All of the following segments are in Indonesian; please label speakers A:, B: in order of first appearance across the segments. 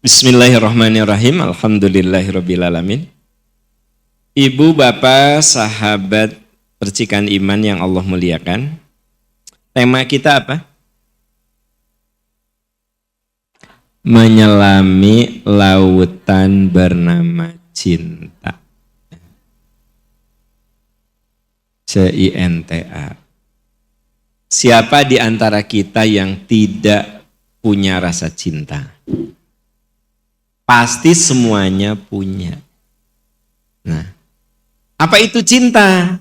A: Bismillahirrahmanirrahim. Alhamdulillahirrabbilalamin. Ibu, bapak, sahabat percikan iman yang Allah muliakan. Tema kita apa? Menyelami lautan bernama cinta. CINTA. Siapa di antara kita yang tidak punya rasa cinta? Pasti semuanya punya. Nah, apa itu cinta?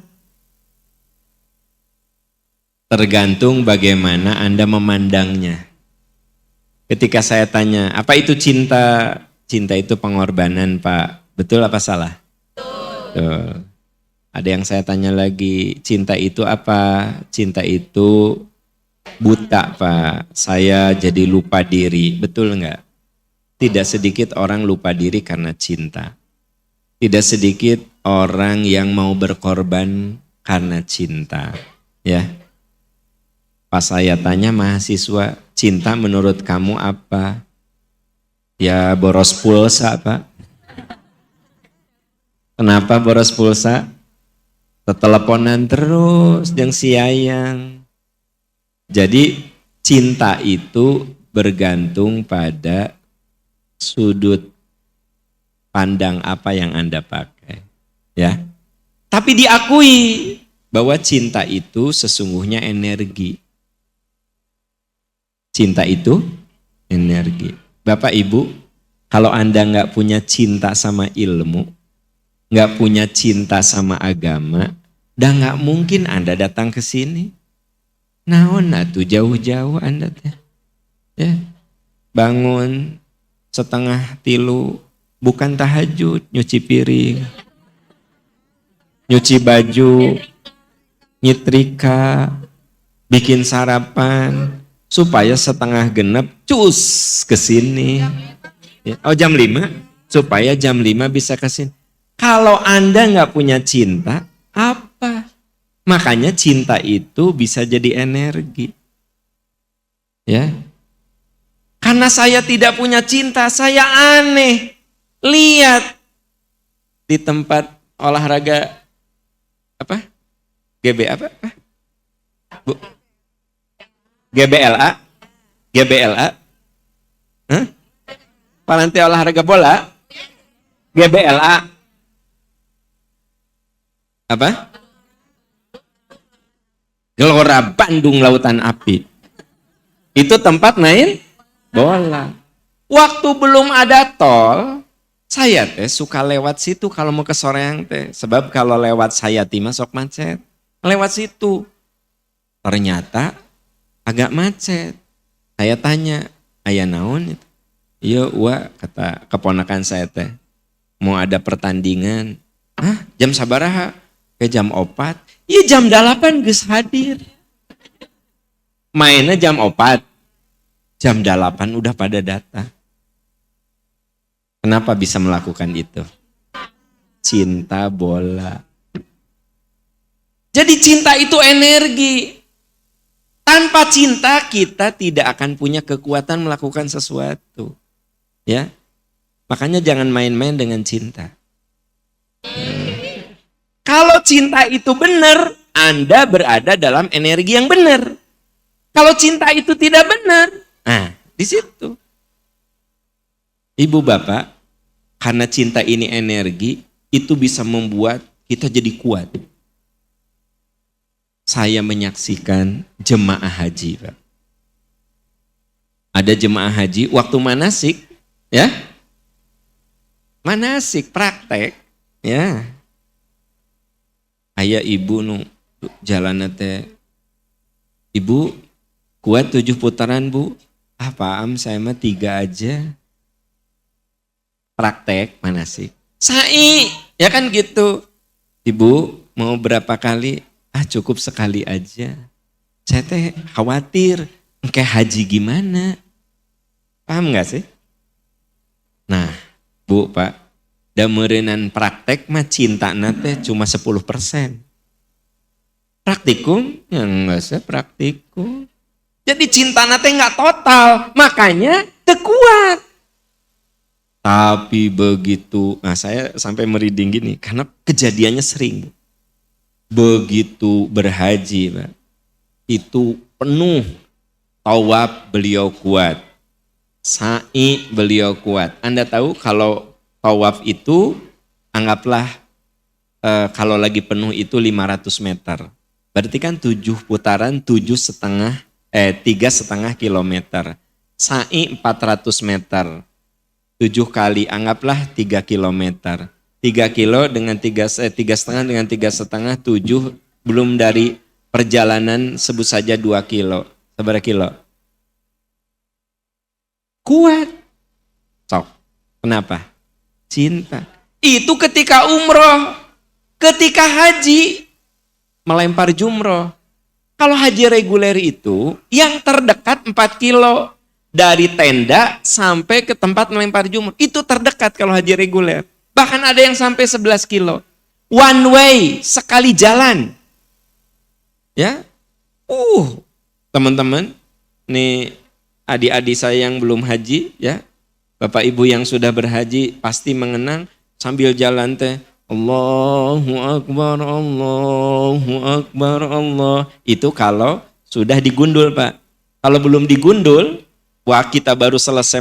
A: Tergantung bagaimana Anda memandangnya. Ketika saya tanya, apa itu cinta? Cinta itu pengorbanan, Pak. Betul apa salah? Betul. Ada yang saya tanya lagi, cinta itu apa? Cinta itu buta, Pak. Saya jadi lupa diri. Betul enggak? Tidak sedikit orang lupa diri karena cinta. Tidak sedikit orang yang mau berkorban karena cinta. Ya. Pas saya tanya mahasiswa, cinta menurut kamu apa? Ya boros pulsa, Pak. Kenapa boros pulsa? Teteleponan terus yang siayang. Jadi cinta itu bergantung pada sudut pandang apa yang Anda pakai, ya. Tapi diakui bahwa cinta itu sesungguhnya energi. Cinta itu energi. Bapak Ibu, kalau Anda nggak punya cinta sama ilmu, nggak punya cinta sama agama, dah nggak mungkin Anda datang ke sini. Naon atuh jauh-jauh Anda teh, ya. Bangun 2:30, bukan tahajud, nyuci piring, nyuci baju, nyetrika, bikin sarapan, supaya 6:30 cus ke sini. Oh jam 5, supaya jam 5 bisa ke sini. Kalau Anda nggak punya cinta, apa? Makanya cinta itu bisa jadi energi. Ya. Karena saya tidak punya cinta, saya aneh. Lihat di tempat olahraga apa? GB apa? Bu? GBLA? GBLA? Hah? Palanti olahraga bola? GBLA? Apa? Gelora Bandung Lautan Api. Itu tempat main bola. Waktu belum ada tol, saya teh suka lewat situ kalau mau ke Soreang teh. Sebab kalau lewat Sayati masuk macet. Lewat situ. Ternyata agak macet. Saya tanya, aya naon itu? Iya, wah, kata keponakan saya teh. Mau ada pertandingan. Hah? Jam sabaraha? Ke jam 4. Iya jam 8 geus hadir. Mainnya jam 4. Jam 8 udah pada datang. Kenapa bisa melakukan itu? Cinta bola. Jadi cinta itu energi. Tanpa cinta kita tidak akan punya kekuatan melakukan sesuatu. Ya. Makanya jangan main-main dengan cinta. Kalau cinta itu benar, Anda berada dalam energi yang benar. Kalau cinta itu tidak benar, nah, di situ. Ibu bapak, karena cinta ini energi, itu bisa membuat kita jadi kuat. Saya menyaksikan jemaah haji, Pak. Ada jemaah haji waktu manasik, ya. Manasik praktek, ya. Aya ibu nu jalan teh. Ibu kuat 7 putaran, Bu. Ah, paham, saya mah 3 aja. Praktek manasik. Sai, ya kan gitu. Ibu mau berapa kali? Ah, cukup sekali aja. Saya teh khawatir, engke haji gimana? Paham gak sih? Nah, Bu, Pak, dameureunnan praktek mah cinta teh cuma 10%. Praktikum, ya enggak usah praktikum. Jadi cinta teh enggak total, makanya teu kuat. Tapi begitu, nah saya sampai merinding gini, karena kejadiannya sering. Begitu berhaji, Pak, itu penuh, tawaf beliau kuat, sa'i beliau kuat. Anda tahu kalau tawaf itu, anggaplah kalau lagi penuh itu 500 meter. Berarti kan 7 putaran, 3,5 kilometer. Sa'i 400 meter. 7 kali, anggaplah 3 kilometer. 3 kilo dengan 3,5 dengan 3,5, 7, belum dari perjalanan sebut saja 2 kilo. Seberapa kilo? Kuat. Sok. Kenapa? Cinta. Itu ketika umroh, ketika haji, melempar jumroh. Kalau haji reguler itu, yang terdekat 4 kilo. Dari tenda sampai ke tempat melempar jumroh. Itu terdekat kalau haji reguler. Bahkan ada yang sampai 11 kilo. One way, sekali jalan. Ya, teman-teman, nih adik-adik saya yang belum haji, ya, bapak ibu yang sudah berhaji pasti mengenang sambil jalan teh, Allahu Akbar, Allahu Akbar, Allah. Itu kalau sudah digundul, Pak. Kalau belum digundul, wah kita baru selesai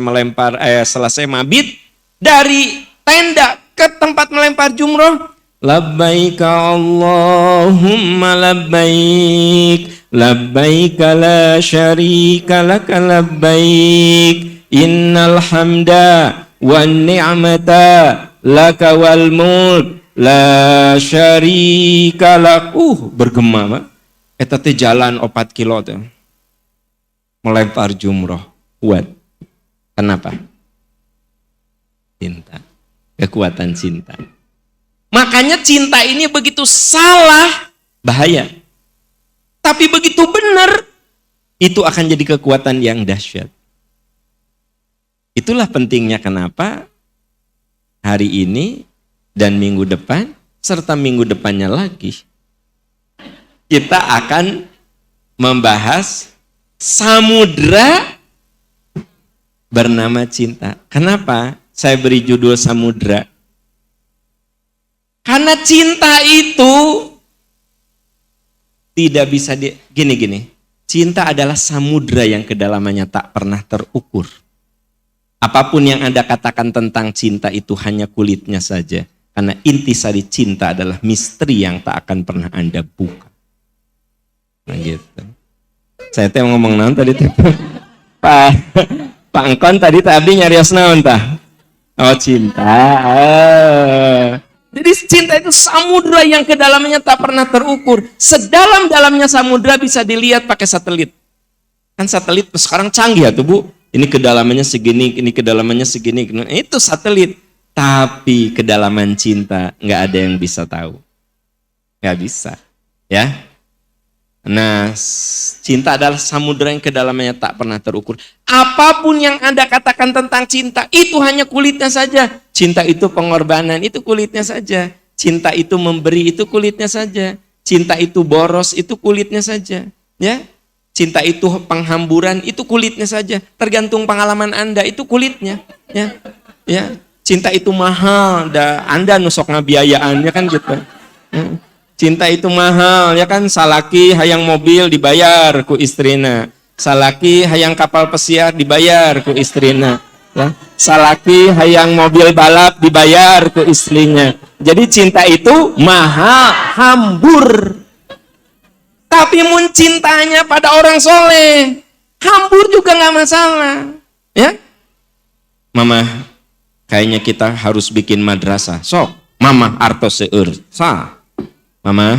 A: selesai mabit, dari tenda ke tempat melempar jumroh, labbaik Allahumma labbaik, labbaik la syarika laka labbaik, innal hamda wan ni'mata laka wal mulk la syarika lak. Bergema, Pak. Eta teh jalan 4 kilo teh. Melempar jumroh. Kuat. Kenapa? Cinta. Kekuatan cinta. Makanya cinta ini begitu salah, bahaya. Tapi begitu benar, itu akan jadi kekuatan yang dahsyat. Itulah pentingnya kenapa hari ini dan minggu depan, serta minggu depannya lagi, kita akan membahas samudra bernama cinta. Kenapa saya beri judul samudra? Karena cinta itu tidak bisa gini. Cinta adalah samudra yang kedalamannya tak pernah terukur. Apapun yang Anda katakan tentang cinta itu hanya kulitnya saja. Karena intisari cinta adalah misteri yang tak akan pernah Anda buka. Nah gitu. Saya teh ngomong naon tadi teh. Pak Engkon tadi nyarios naon tah? Oh cinta. Jadi cinta itu samudra yang kedalamannya tak pernah terukur. Sedalam-dalamnya samudra bisa dilihat pakai satelit. Kan satelit sekarang canggih ya tuh Bu. Ini kedalamannya segini, ini kedalamannya segini. Itu satelit. Tapi kedalaman cinta nggak ada yang bisa tahu. Nggak bisa. Ya. Nah, cinta adalah samudra yang kedalamannya tak pernah terukur. Apapun yang Anda katakan tentang cinta, itu hanya kulitnya saja. Cinta itu pengorbanan, itu kulitnya saja. Cinta itu memberi, itu kulitnya saja. Cinta itu boros, itu kulitnya saja. Ya, cinta itu penghamburan, itu kulitnya saja. Tergantung pengalaman Anda, itu kulitnya. Ya, cinta itu mahal, Anda nusok ngabiayaannya kan gitu. Cinta itu mahal, ya kan, salaki hayang mobil dibayar ku istrina. Salaki hayang kapal pesiar dibayar ku istrina. Ya. Salaki hayang mobil balap dibayar ku istrinya. Jadi cinta itu mahal, hambur. Tapi mun cintanya pada orang soleh, hambur juga nggak masalah. Ya, Mama, kayaknya kita harus bikin madrasah. Sok, Mama artos seur. Mama,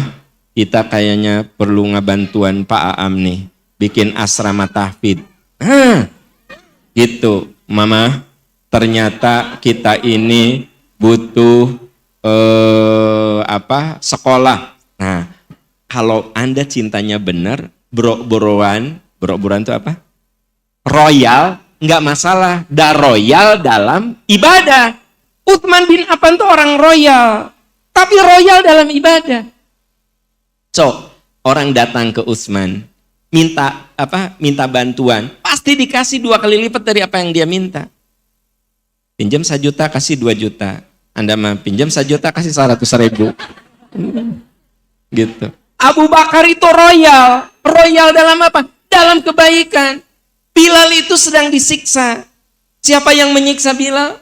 A: kita kayaknya perlu ngabantuan Pak Aam nih, bikin asrama tahfidz. Gitu, Mama. Ternyata kita ini butuh sekolah. Nah, kalau Anda cintanya benar, brok-broan itu apa? Royal, nggak masalah. Royal dalam ibadah. Utsman bin Affan tuh orang royal, tapi royal dalam ibadah. Orang datang ke Utsman, minta bantuan, pasti dikasih 2 kali lipat dari apa yang dia minta. Pinjam 1 juta kasih 2 juta. Anda mah pinjam 1 juta kasih 100.000. Gitu. Abu Bakar itu royal. Royal dalam apa? Dalam kebaikan. Bilal itu sedang disiksa. Siapa yang menyiksa Bilal?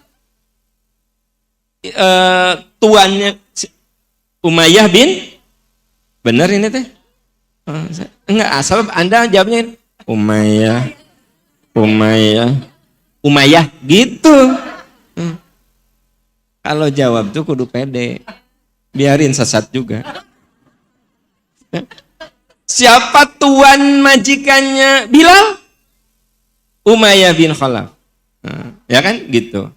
A: Tuannya Umayyah bin, benar ini teh? Enggak, asal Anda jawabnya Umayyah gitu. Kalau jawab tuh kudu pede, biarin sesat juga. Siapa tuan majikannya Bilal? Umayyah bin Khalaf. Ya kan gitu.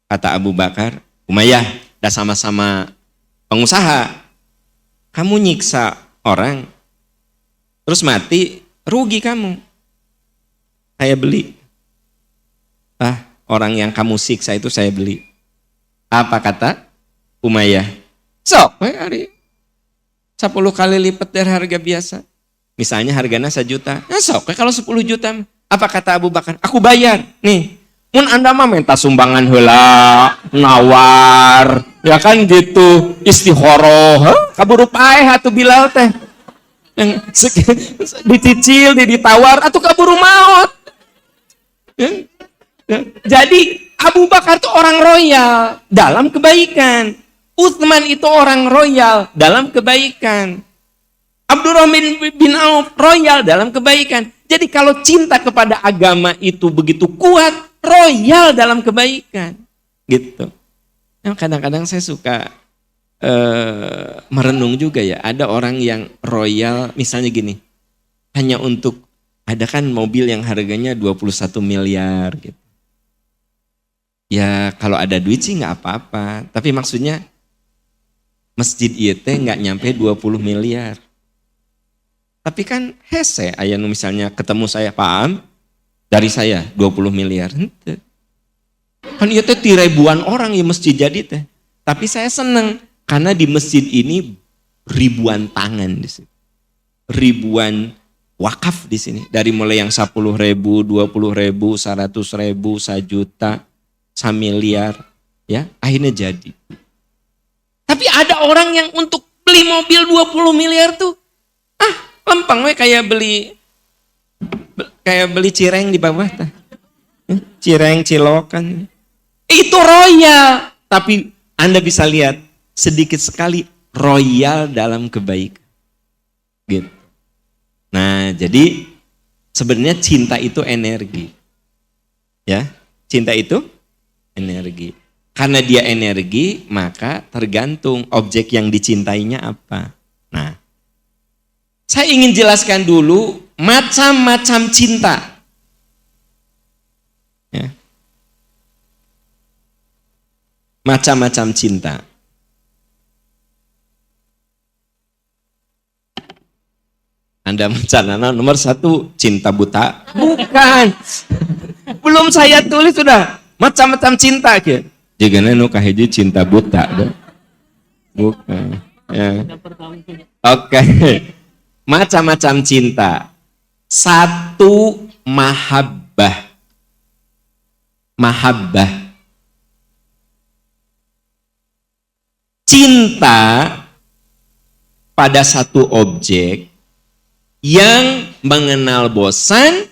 A: Kata Abu Bakar, Umayyah, udah sama-sama pengusaha, kamu nyiksa orang, terus mati, rugi kamu. Saya beli. Orang yang kamu siksa itu saya beli. Apa kata Umayyah? Sok, hari 10 kali lipat dari harga biasa. Misalnya harganya 1 juta. Nah sok, kalau 10 juta. Apa kata Abu Bakar? Aku bayar. Nih, mun Anda mah minta sumbangan heula, nawar, ya kan gitu, istihoroh, kaburu paeh atuh Bilal teh. Yang dicicil, ditawar, atuh kaburu maot. Jadi Abu Bakar itu orang royal dalam kebaikan. Utsman itu orang royal dalam kebaikan. Abdurrahman bin Auf royal dalam kebaikan. Jadi kalau cinta kepada agama itu begitu kuat, royal dalam kebaikan, gitu. Nah, kadang-kadang saya suka merenung juga ya. Ada orang yang royal, misalnya gini, hanya untuk ada kan mobil yang harganya 21 miliar, gitu. Ya kalau ada duit sih nggak apa-apa. Tapi maksudnya masjid itu nggak nyampe 20 miliar. Tapi kan hese, aya misalnya ketemu saya, paham? Dari saya 20 miliar. Kan itu ribuan orang ya masjid jadi teh. Tapi saya seneng karena di masjid ini ribuan tangan di sini. Ribuan wakaf di sini. Dari mulai yang 10.000, 20.000, 100.000, 1 juta, 1 miliar, ya akhirnya jadi. Tapi ada orang yang untuk beli mobil 20 miliar tuh, lempeng we kayak beli cireng di bawah tah. Cireng cilokan. Itu royal, tapi Anda bisa lihat sedikit sekali royal dalam kebaikan. Gitu. Nah, jadi sebenarnya cinta itu energi. Ya, cinta itu energi. Karena dia energi, maka tergantung objek yang dicintainya apa. Nah, saya ingin jelaskan dulu macam-macam cinta. Ya. Macam-macam cinta. Anda mencanana nomor 1 cinta buta? Bukan. Belum saya tulis sudah macam-macam cinta. Jika nu kahiji cinta buta. Bukan. Ya. Oke. Macam-macam cinta. 1 mahabbah. Mahabbah. Cinta pada satu objek yang mengenal bosan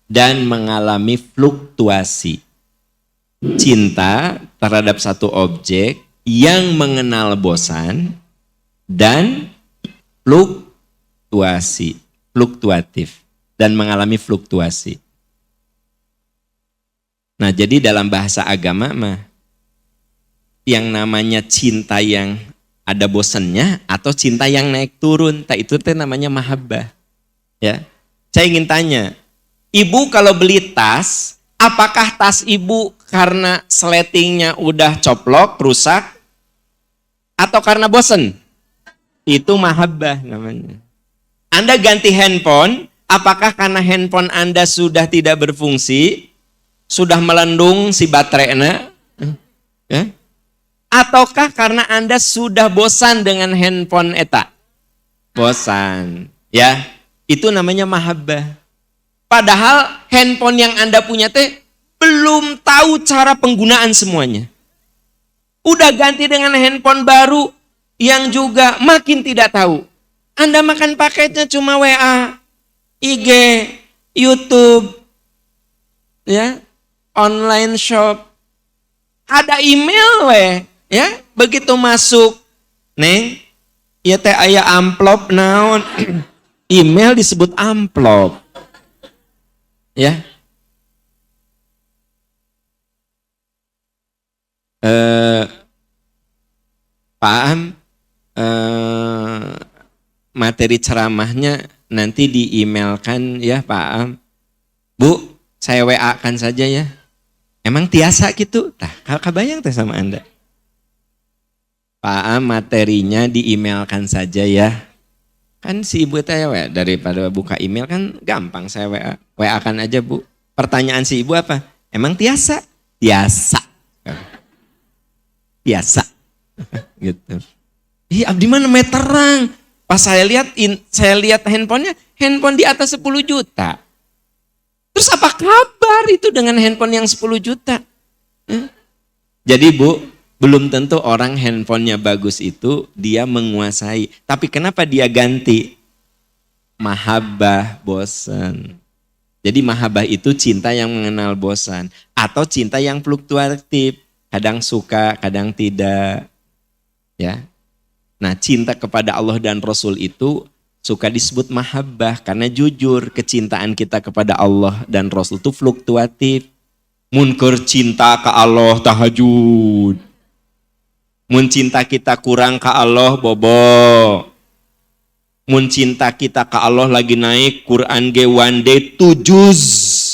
A: dan mengalami fluktuasi. Cinta terhadap satu objek yang mengenal bosan dan fluktuatif dan mengalami fluktuasi. Nah, jadi dalam bahasa agama mah yang namanya cinta yang ada bosannya atau cinta yang naik turun, itu namanya mahabbah. Ya. Saya ingin tanya, ibu kalau beli tas, apakah tas ibu karena sletingnya udah coplok, rusak, atau karena bosan? Itu mahabbah namanya. Anda ganti handphone, apakah karena handphone Anda sudah tidak berfungsi, sudah melendung si baterainya, ya? Ataukah karena Anda sudah bosan dengan handphone eta? Bosan, ya. Itu namanya mahabbah. Padahal handphone yang Anda punya teh belum tahu cara penggunaan semuanya. Udah ganti dengan handphone baru yang juga makin tidak tahu. Anda makan paketnya cuma WA, IG, YouTube, ya, online shop. Ada email ya, begitu masuk, Neng, ya teh aya amplop naon. Email disebut amplop. Ya. Pak Am, materi ceramahnya nanti di-emailkan ya Pak Am. Bu, saya WA-kan saja ya. Emang tiasa gitu? Tah, kebayang teh sama Anda. Pak Am, materinya di-emailkan saja ya. Kan si ibu teh WA, daripada buka email kan gampang saya WA. WA-kan aja Bu. Pertanyaan si ibu apa? Emang tiasa? Tiasa. Biasa. Gitu. Ih, abdi mana meterang. Pas saya lihat handphonenya, handphone di atas 10 juta. Terus apa kabar itu dengan handphone yang 10 juta? Jadi Bu, belum tentu orang handphonenya bagus itu dia menguasai. Tapi kenapa dia ganti? Mahabbah, bosan. Jadi mahabbah itu cinta yang mengenal bosan. Atau cinta yang fluktuatif. Kadang suka, kadang tidak. Ya. Nah, cinta kepada Allah dan Rasul itu suka disebut mahabbah karena jujur kecintaan kita kepada Allah dan Rasul itu fluktuatif. Mun keur cinta ke Allah tahajud. Mun cinta kita kurang ke Allah bobo. Mun cinta kita ke Allah lagi naik Quran ge one day 2 juz.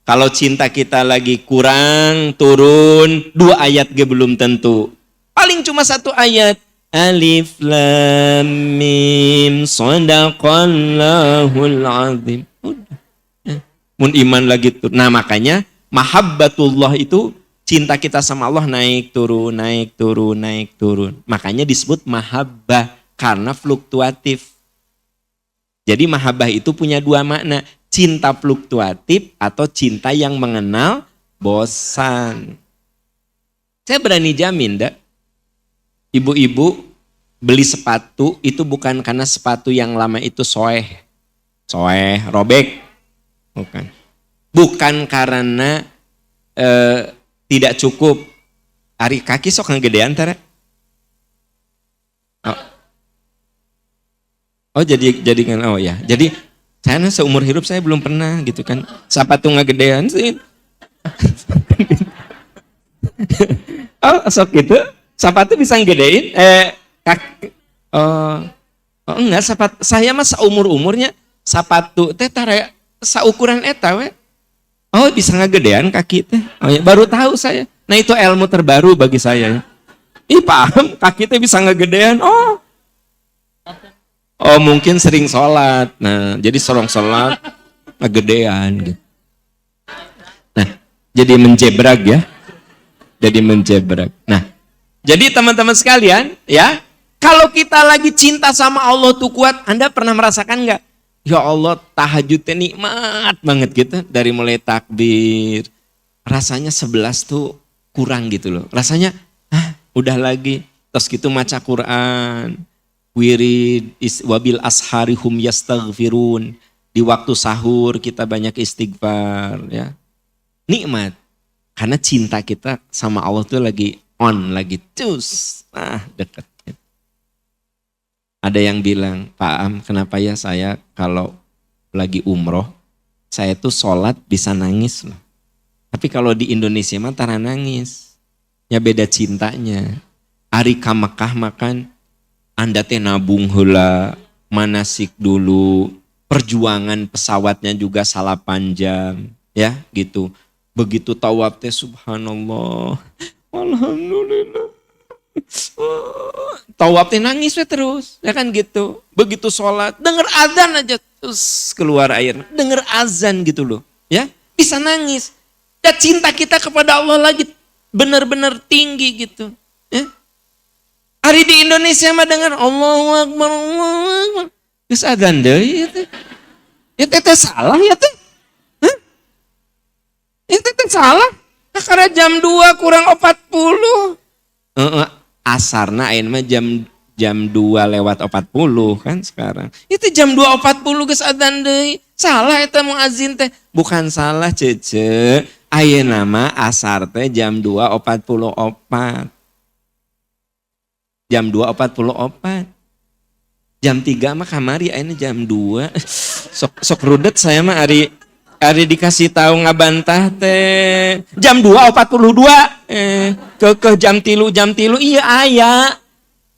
A: Kalau cinta kita lagi kurang, turun, 2 ayat ge belum tentu. Paling cuma 1 ayat. Alif lam mim shadaqallahul azim. Udah. Mun iman lagi tuh. Nah makanya mahabbatullah itu cinta kita sama Allah naik turun, naik turun, naik turun. Makanya disebut mahabbah karena fluktuatif. Jadi mahabbah itu punya 2 makna. Cinta fluktuatif atau cinta yang mengenal bosan. Saya berani jamin, ibu-ibu beli sepatu itu bukan karena sepatu yang lama itu soeh, robek. Bukan karena tidak cukup. Ari kaki sok ngegedean tara. Oh jadi kan oh ya. Jadi saya seumur hidup saya belum pernah gitu kan. Sepatu ngegedean sih. Oh sok gitu. Sepatu bisa ngegedein kaki. Oh enggak sepatu. Saya mah seumur-umurnya sepatu teh tara saukuran eta we. Oh bisa ngegedean kaki teh. Oh ya baru tahu saya. Nah itu ilmu terbaru bagi saya. Ih paham kaki teh bisa ngegedean. Oh mungkin sering sholat. Nah jadi sorong sholat ngegedean gitu. Nah jadi menjebrag ya. Jadi menjebrag. Nah jadi teman-teman sekalian ya. Kalau kita lagi cinta sama Allah tuh kuat. Anda pernah merasakan gak? Ya Allah tahajudnya nikmat banget gitu. Dari mulai takbir. Rasanya 11 tuh kurang gitu loh. Rasanya udah lagi. Terus gitu maca Quran. Wirid wabil asharihum yastaghfirun. Di waktu sahur kita banyak istighfar ya. Nikmat. Karena cinta kita sama Allah tuh lagi on, lagi cus. Dekat. Ada yang bilang, Pak Am, kenapa ya saya kalau lagi umroh, saya tuh sholat bisa nangis loh. Tapi kalau di Indonesia mah tara nangis. Ya beda cintanya. Ari ka Mekah makan, Anda teh nabung heula, manasik dulu, perjuangan pesawatnya juga 8 jam, ya gitu. Begitu tawaf teh subhanallah, alhamdulillah. Tawaf teh nangis we terus, ya kan gitu. Begitu sholat, denger azan aja terus keluar air, denger azan gitu loh, ya bisa nangis. Ya cinta kita kepada Allah lagi benar-benar tinggi gitu, ya. Hari di Indonesia mah dengar Allahu Akbar, Allahu Akbar. Geus adzan deui ya teh. Ya teh salah ya teh. salah. Karena jam 2 kurang 40. Asarna ayeuna mah jam 2 lewat 40 kan sekarang. Itu jam 2.40 geus adzan deui. Salah eta muazin teh. Bukan salah cece. Ayeuna mah asar teh jam 2.44. Jam 2.44. Jam 3 mah kamari ayeuna jam 2. Sok rudet saya mah ari dikasih tahu ngabantah teh jam 2.42 ke jam 3 iya aya.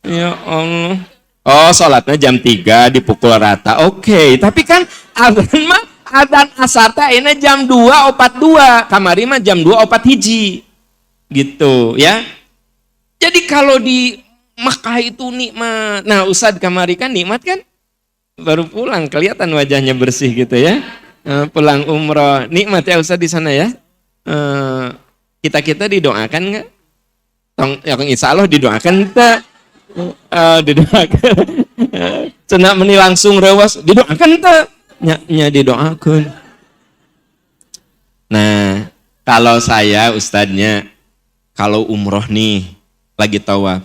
A: Ya Allah. Oh, salatnya jam 3 dipukul rata. Oke, tapi kan adzan mah adzan asar teh ayeuna jam 2.42. Kamari mah jam 2.41 gitu ya. Jadi kalau di Makkah itu nikmat. Nah, Ustadz kamari kan nikmat kan? Baru pulang kelihatan wajahnya bersih gitu ya. Pulang umroh nikmat ya Ustadz di sana ya. Kita didoakan nggak? Yang insya Allah didoakan kita. Didoakan. Cenah meni langsung rewas didoakan kita. Nya didoakan. Nah kalau saya Ustadznya kalau umroh nih lagi tawaf,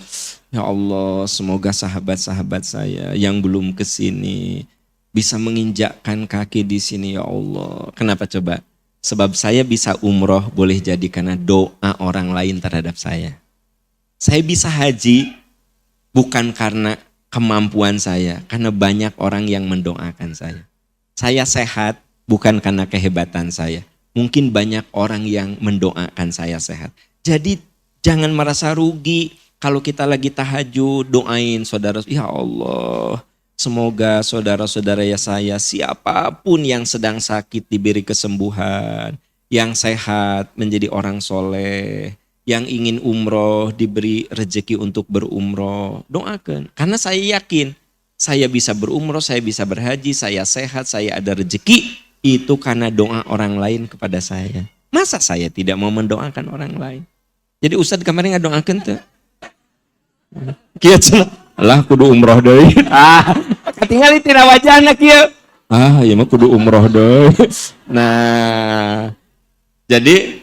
A: ya Allah semoga sahabat-sahabat saya yang belum kesini bisa menginjakkan kaki di sini ya Allah. Kenapa coba? Sebab saya bisa umroh boleh jadi karena doa orang lain terhadap saya. Saya bisa haji bukan karena kemampuan saya, karena banyak orang yang mendoakan saya. Saya sehat bukan karena kehebatan saya. Mungkin banyak orang yang mendoakan saya sehat. Jadi jangan merasa rugi kalau kita lagi tahajud, doain saudara, ya Allah. Semoga saudara-saudara ya saya siapapun yang sedang sakit diberi kesembuhan, yang sehat menjadi orang soleh, yang ingin umroh diberi rezeki untuk berumroh. Doakan, karena saya yakin saya bisa berumroh, saya bisa berhaji, saya sehat, saya ada rezeki. Itu karena doa orang lain kepada saya. Masa saya tidak mau mendoakan orang lain? Jadi Ustadz kemarin ngadoakan tuh. Kieu cenah lah kudu umroh deui. Katingali tina wajahna kieu. Ieu mah kudu umroh deui. Nah, jadi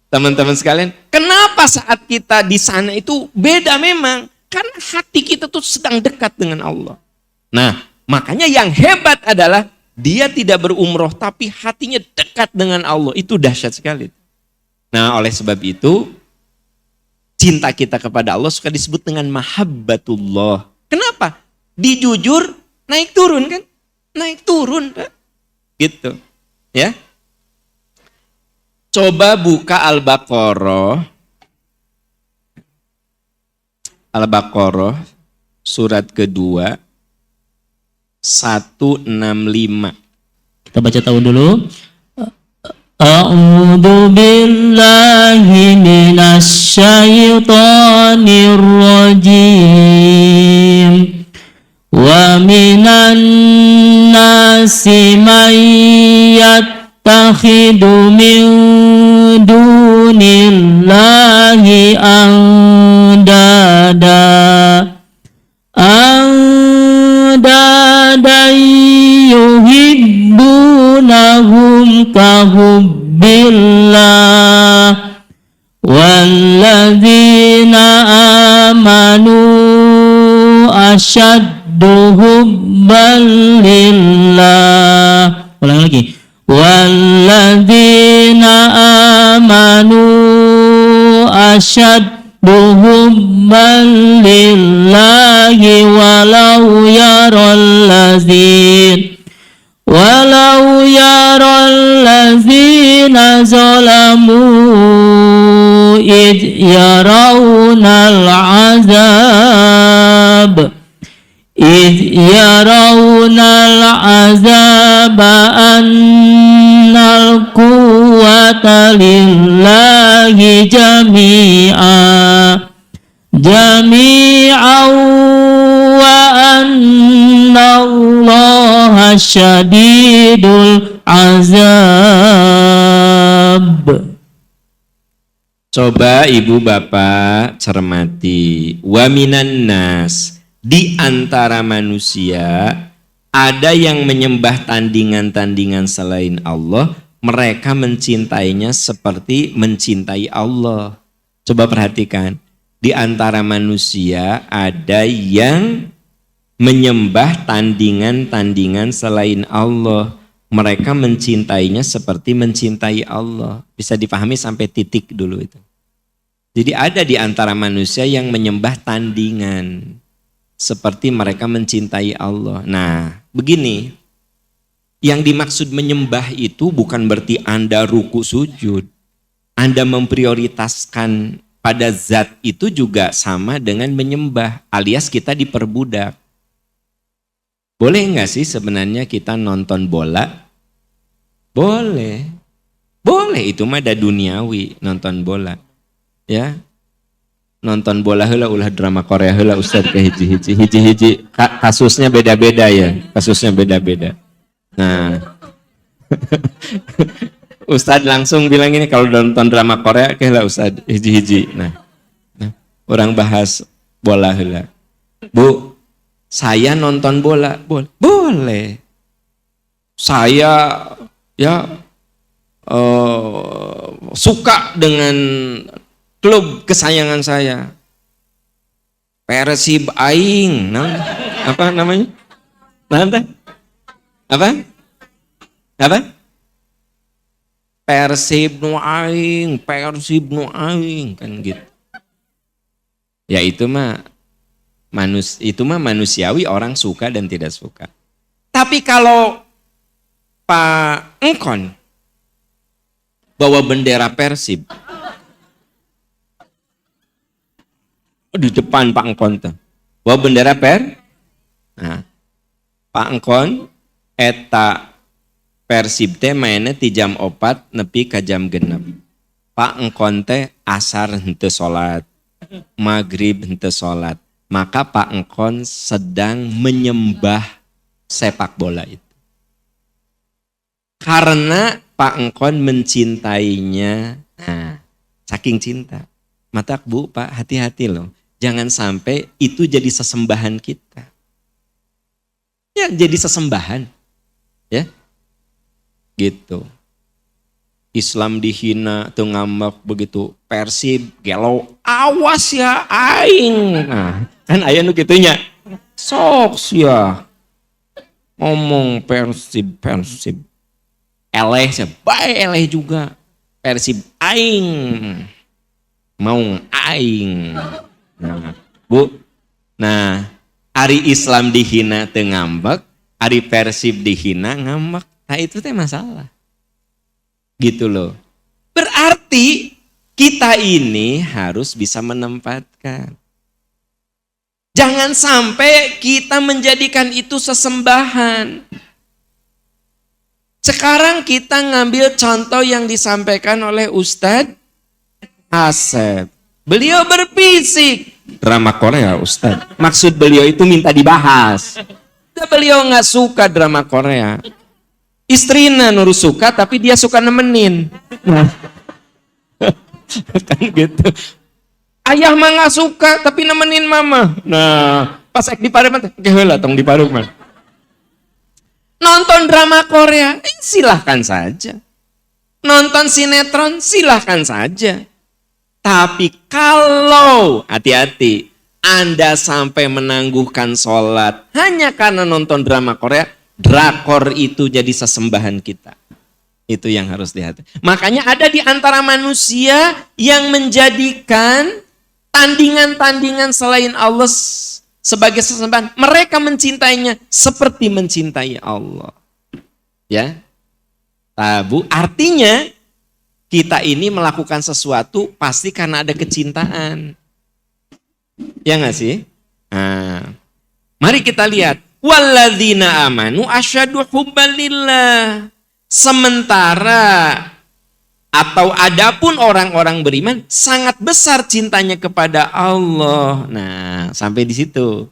A: teman-teman sekalian, kenapa saat kita di sana itu beda memang? Karena hati kita tuh sedang dekat dengan Allah. Nah, makanya yang hebat adalah dia tidak berumroh tapi hatinya dekat dengan Allah. Itu dahsyat sekali. Nah, oleh sebab itu cinta kita kepada Allah suka disebut dengan mahabbatullah. Kenapa? Dijujur naik turun kan? Naik turun Pak. Gitu. Ya. Coba buka Al-Baqarah. Al-Baqarah surat kedua 165.
B: Kita baca tahun dulu. A'udzu billahi minasy syaithanir rajim. Wa minan nasi may yattakhidhu min dunillahi andada yuhibbunahum kahubbillah walladzina amanu asyaddu hubban lillah. Ulang lagi. Walladzina amanu asyaddu hubban lillahi walau yaral ladzina zalamu id yarawnal azab annal quwwata lillahi jami'an wa annallaha syadidul azab.
A: Coba ibu bapak cermati. Wa minan nas, di antara manusia ada yang menyembah tandingan-tandingan selain Allah, mereka mencintainya seperti mencintai Allah. Coba perhatikan, di antara manusia ada yang menyembah tandingan-tandingan selain Allah. Mereka mencintainya seperti mencintai Allah. Bisa dipahami sampai titik dulu itu. Jadi ada di antara manusia yang menyembah tandingan seperti mereka mencintai Allah. Nah, begini, yang dimaksud menyembah itu bukan berarti Anda ruku sujud. Anda memprioritaskan pada zat itu juga sama dengan menyembah, alias kita diperbudak. Boleh nggak sih sebenarnya kita nonton bola? Boleh. Boleh, itu mah ada duniawi nonton bola. Ya. Nonton bola heula ulah drama Korea heula Ustaz ke hiji-hiji kasusnya beda-beda ya. Kasusnya beda-beda. Nah. Ustaz langsung bilang ini kalau nonton drama Korea ke heula Ustaz hiji-hiji. Nah. Orang bahas bola heula. Bu, saya nonton bola, boleh. Saya ya suka dengan klub kesayangan saya. Persib aing. Nah, apa namanya? Nah, apa? Persib nu aing kan gitu. Ya itu mah manusiawi, orang suka dan tidak suka. Tapi kalau Pak Engkon bawa bendera Persib di depan Pak Engkon tuh, bawa bendera nah, Pak Engkon eta Persib teh mainnya ti jam 4 nepi ka jam 6. Pak Engkon teh asar henteu salat, maghrib henteu salat. Maka Pak Engkon sedang menyembah sepak bola itu. Karena Pak Engkon mencintainya, nah, saking cinta. Mata Bu, Pak, hati-hati loh. Jangan sampai itu jadi sesembahan kita. Ya, jadi sesembahan. Ya, gitu. Islam dihina, tuh ngambek begitu. Persib, gelo, awas ya aing. Nah, kan aya nu kitunya. Sok sia. Ngomong Persib. Eleh, bae eleh juga. Persib aing. Mau aing. Nah, Bu. Nah, ari Islam dihina teu ngambek, ari Persib dihina ngambek. Nah, itu teh masalah. Gitu loh. Berarti kita ini harus bisa menempatkan. Jangan sampai kita menjadikan itu sesembahan. Sekarang kita ngambil contoh yang disampaikan oleh Ustadz Asep. Beliau berfisik. Drama Korea Ustadz. Maksud beliau itu minta dibahas. Beliau nggak suka drama Korea. Istrina nurut suka tapi dia suka nemenin. Nah. Kan gitu. Ayah mah nggak suka tapi nemenin mama. Nah, pas ek di Pareman, heula tong di Pareman. Nonton drama Korea, silahkan saja. Nonton sinetron, silahkan saja. Tapi kalau, hati-hati, Anda sampai menangguhkan sholat hanya karena nonton drama Korea, drakor itu jadi sesembahan kita. Itu yang harus dihati. Makanya ada di antara manusia yang menjadikan tandingan-tandingan selain Allah sebagai sesembahan. Mereka mencintainya seperti mencintai Allah. Ya. Tabu artinya kita ini melakukan sesuatu pasti karena ada kecintaan. Ya nggak sih? Nah, mari kita lihat. Walladzina amanu asyadu hubbalillah. Sementara atau adapun orang-orang beriman sangat besar cintanya kepada Allah. Nah, sampai di situ.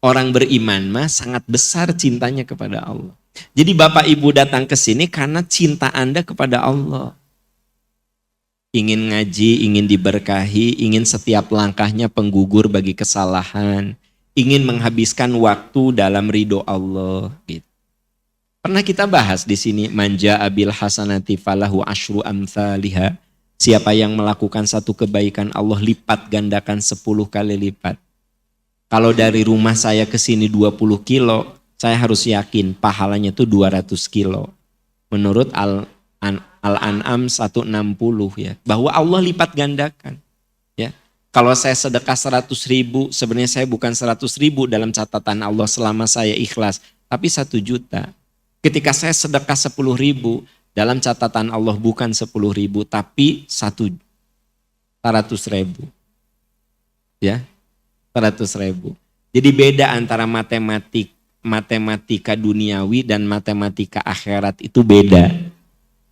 A: Orang beriman mah sangat besar cintanya kepada Allah. Jadi Bapak Ibu datang ke sini karena cinta Anda kepada Allah. Ingin ngaji, ingin diberkahi, ingin setiap langkahnya penggugur bagi kesalahan, ingin menghabiskan waktu dalam ridho Allah. Gitu. Pernah kita bahas di sini, manja abil hasanati falahu asyru amthaliha. Siapa yang melakukan satu kebaikan, Allah lipat gandakan 10 kali lipat. Kalau dari rumah saya ke sini 20 kilo, saya harus yakin pahalanya itu 200 kilo. Menurut Al-An'am 160 ya, bahwa Allah lipat gandakan. Ya, kalau saya sedekah 100.000, sebenarnya saya bukan 100.000 dalam catatan Allah selama saya ikhlas, tapi 1 juta. Ketika saya sedekah 10.000, dalam catatan Allah bukan 10.000, tapi 100.000. Ya, 100.000. Jadi beda antara matematika duniawi dan matematika akhirat itu beda.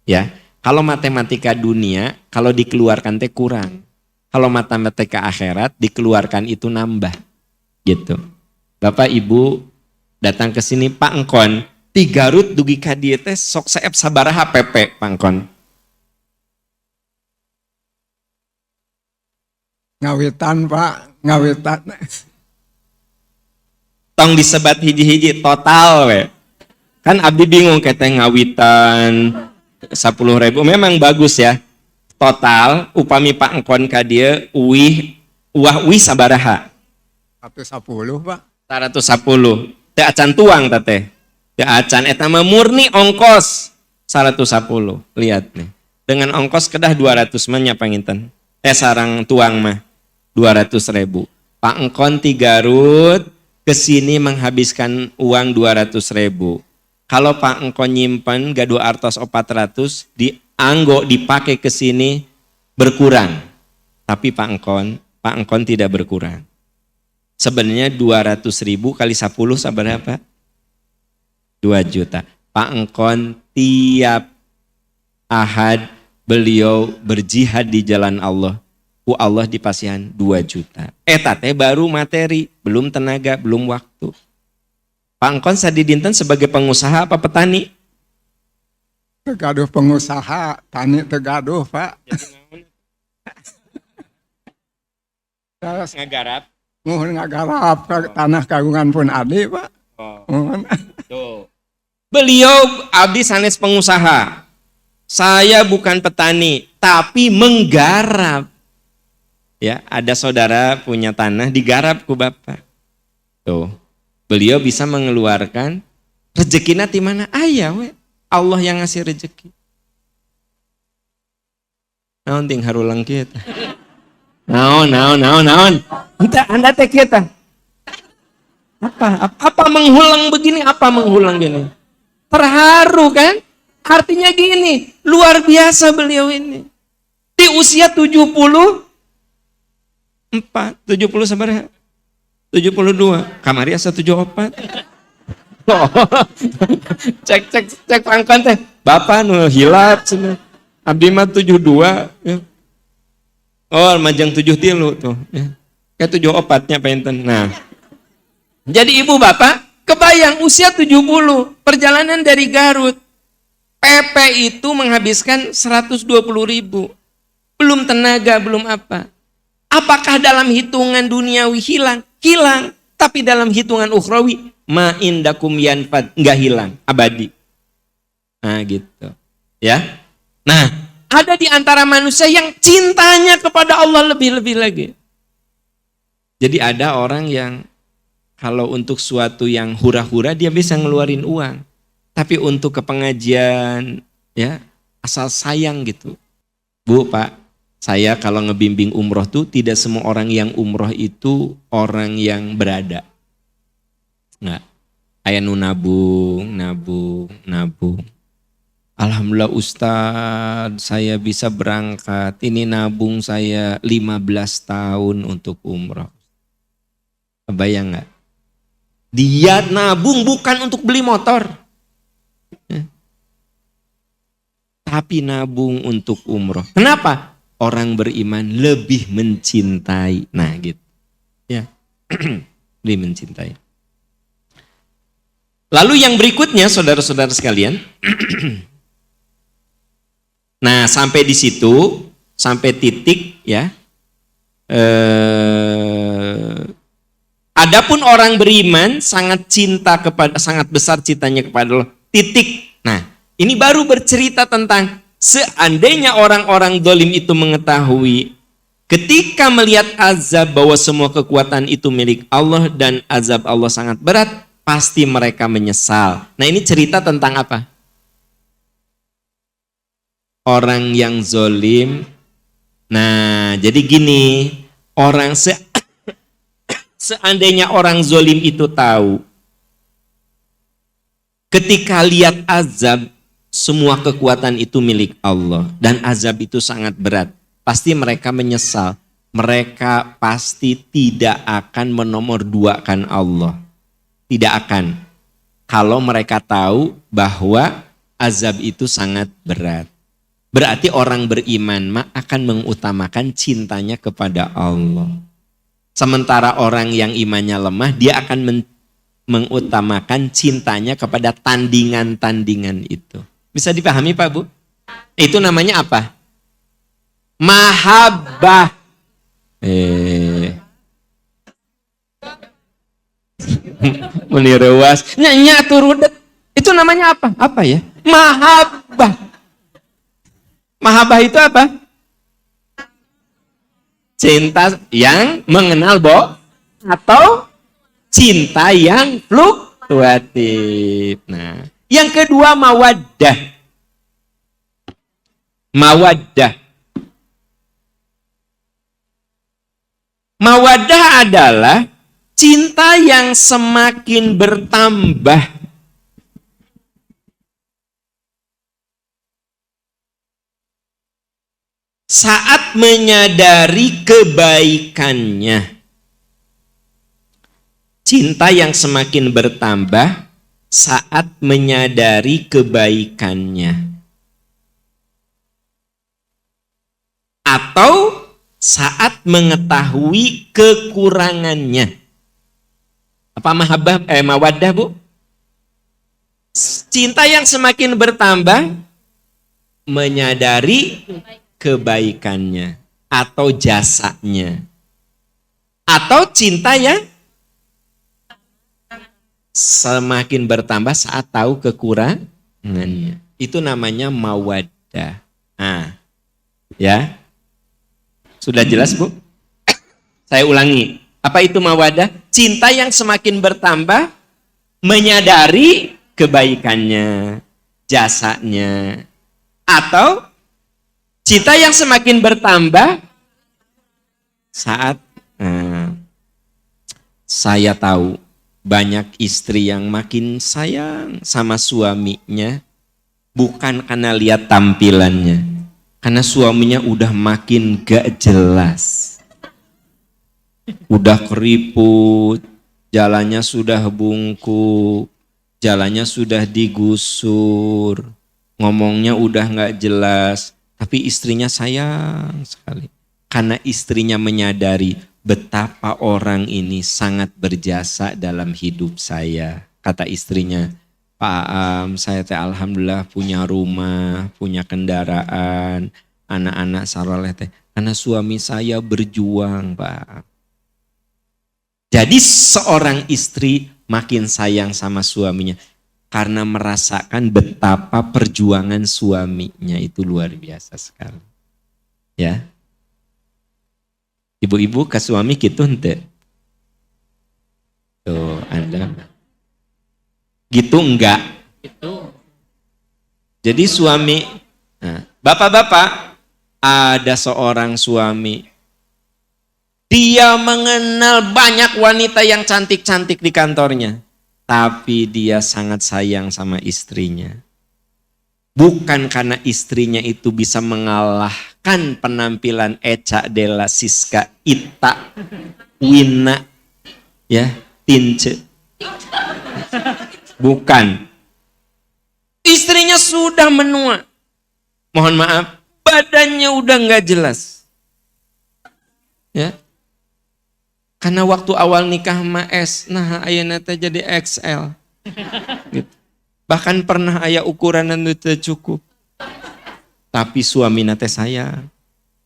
A: Ya, kalau matematika dunia, kalau dikeluarkan teh kurang. Kalau matematika akhirat dikeluarkan itu nambah. Gitu. Bapak Ibu datang ke sini, Pak Engkon, di Garut dugi ka dieu teh sok saep sabaraha PP pangkon.
C: Ngawitan Pak, ngawitan.
A: Tong disebat hiji-hiji total we. Kan abdi bingung kete ngawitan 10.000 memang bagus ya. Total upami Pak Engkon ka dieu uah sabaraha?
C: 110 Pak.
A: 110. Teu acan tuang teh. Ya acan eta mah murni ongkos 110. Lihat nih. Dengan ongkos kedah 200 mah nya panginten. Sarang tuang mah 200.000. Pak Engkon ti Garut kesini menghabiskan uang 200.000. Kalau Pak Engkon nyimpen gaduh artos 400 dianggo dipakai ke sini berkurang. Tapi Pak Engkon tidak berkurang. Sebenarnya 200.000 kali 10 saberapa? 2 juta. Pak Engkon tiap ahad beliau berjihad di jalan Allah. Ku Allah dipasihan 2 juta. Eta teh baru materi, belum tenaga, belum waktu. Pak Engkon sadidinten sebagai pengusaha apa petani?
C: Tegaduh pengusaha, tani tegaduh Pak.
A: Ngagarap.
C: Mohon ngagarap tanah kagungan pun adi Pak. Mohon.
A: Tuh. Beliau abdi sanes pengusaha. Saya bukan petani, tapi menggarap. Ya, ada saudara punya tanah digarap ku Bapak. Tuh. Beliau bisa mengeluarkan rezekina di mana? Aya we. Allah yang ngasih rezeki. Naon ting harulang kieu tah. Naon. Anda teh kieu tah. Apa menghulang begini? Apa menghulang gini? Terharu kan? Artinya gini, luar biasa beliau ini. Di usia 74, 70 sabar 72, kamari asa 74. Oh, cek pangkan teh. Bapak nu hilap cenah. Abdi mah 72 ya. Oh, majang 73 tuh ya. Kayak 74-nya penten. Nah. Jadi ibu bapak kebayang usia 70, perjalanan dari Garut, PP itu menghabiskan 120.000. Belum tenaga, belum apa. Apakah dalam hitungan duniawi hilang? Hilang. Tapi dalam hitungan ukhrawi, ma indakum yanfad, enggak hilang, abadi. Nah gitu. Ya. Nah, ada di antara manusia yang cintanya kepada Allah lebih-lebih lagi. Jadi ada orang yang kalau untuk suatu yang hura-hura dia bisa ngeluarin uang. Tapi untuk ke pengajian ya asal sayang gitu. Bu, Pak, saya kalau ngebimbing umroh tuh tidak semua orang yang umroh itu orang yang berada. Enggak. Aya nu nabung. Alhamdulillah Ustadz, saya bisa berangkat. Ini nabung saya 15 tahun untuk umroh. Kebayang nggak? Dia nabung bukan untuk beli motor. Tapi nabung untuk umroh. Kenapa? Orang beriman lebih mencintai. Nah gitu. Ya. Lebih mencintai. Lalu yang berikutnya saudara-saudara sekalian. Nah sampai di situ, sampai titik ya. Adapun orang beriman sangat besar cintanya kepada Allah. Titik. Nah, ini baru bercerita tentang seandainya orang-orang dolim itu mengetahui ketika melihat azab bahwa semua kekuatan itu milik Allah dan azab Allah sangat berat, pasti mereka menyesal. Nah, ini cerita tentang apa? Orang yang zolim. Nah, jadi gini, seandainya orang zolim itu tahu, ketika lihat azab, semua kekuatan itu milik Allah dan azab itu sangat berat, pasti mereka menyesal. Mereka pasti tidak akan menomorduakan Allah. Tidak akan. Kalau mereka tahu bahwa azab itu sangat berat. Berarti orang beriman akan mengutamakan cintanya kepada Allah. Sementara orang yang imannya lemah, dia akan mengutamakan cintanya kepada tandingan-tandingan itu. Bisa dipahami Pak Bu? Itu namanya apa? Mahabbah. Menirewas. Nyanyi turudet. Itu namanya apa? Apa ya? Mahabbah. Mahabbah itu apa? Cinta yang mengenal atau cinta yang fluktuatif. Nah, yang kedua mawaddah. Mawaddah. Mawaddah adalah cinta yang semakin bertambah. Saat menyadari kebaikannya. Cinta yang semakin bertambah saat menyadari kebaikannya. Atau saat mengetahui kekurangannya. Apa mawaddah Bu? Cinta yang semakin bertambah menyadari kebaikannya atau jasanya. Atau cinta yang semakin bertambah saat tahu kekurangannya. Itu namanya mawaddah. Nah, ya. Sudah jelas Bu? Saya ulangi. Apa itu mawaddah? Cinta yang semakin bertambah menyadari kebaikannya, jasanya. Atau cinta yang semakin bertambah saat saya tahu banyak istri yang makin sayang sama suaminya bukan karena lihat tampilannya, karena suaminya udah makin gak jelas, udah keriput, jalannya sudah bungkuk, jalannya sudah digusur, ngomongnya udah gak jelas. Tapi istrinya sayang sekali. Karena istrinya menyadari betapa orang ini sangat berjasa dalam hidup saya. Kata istrinya, Pak Am, saya teh alhamdulillah punya rumah, punya kendaraan, anak-anak saroleh teh. Karena suami saya berjuang, Pak. Jadi seorang istri makin sayang sama suaminya. Karena merasakan betapa perjuangan suaminya itu luar biasa sekali. Ya. Ibu-ibu ke suami gitu ente. Tuh, Anda. Gitu enggak? Gitu. Jadi suami, nah, bapak-bapak, ada seorang suami. Dia mengenal banyak wanita yang cantik-cantik di kantornya. Tapi dia sangat sayang sama istrinya. Bukan karena istrinya itu bisa mengalahkan penampilan Eca Della Siska Ita Wina ya Tince. Bukan. Istrinya sudah menua. Mohon maaf, badannya udah nggak jelas. Ya. Karena waktu awal nikah sama S, nah ayana teh jadi XL. Gitu. Bahkan pernah ayah ukuran itu cukup. Tapi suami nate sayang.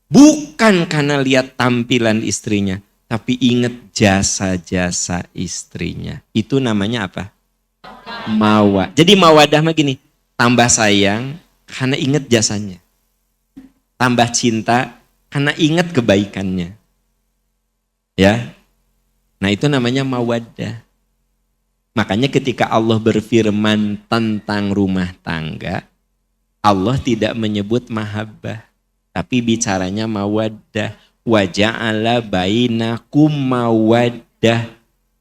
A: Bukan karena lihat tampilan istrinya, tapi ingat jasa-jasa istrinya. Itu namanya apa? Jadi mawadah mah gini, tambah sayang karena ingat jasanya. Tambah cinta karena ingat kebaikannya. Ya. Nah, itu namanya mawaddah. Makanya ketika Allah berfirman tentang rumah tangga, Allah tidak menyebut mahabbah, tapi bicaranya mawaddah. Wa ja'ala bainakum mawaddah.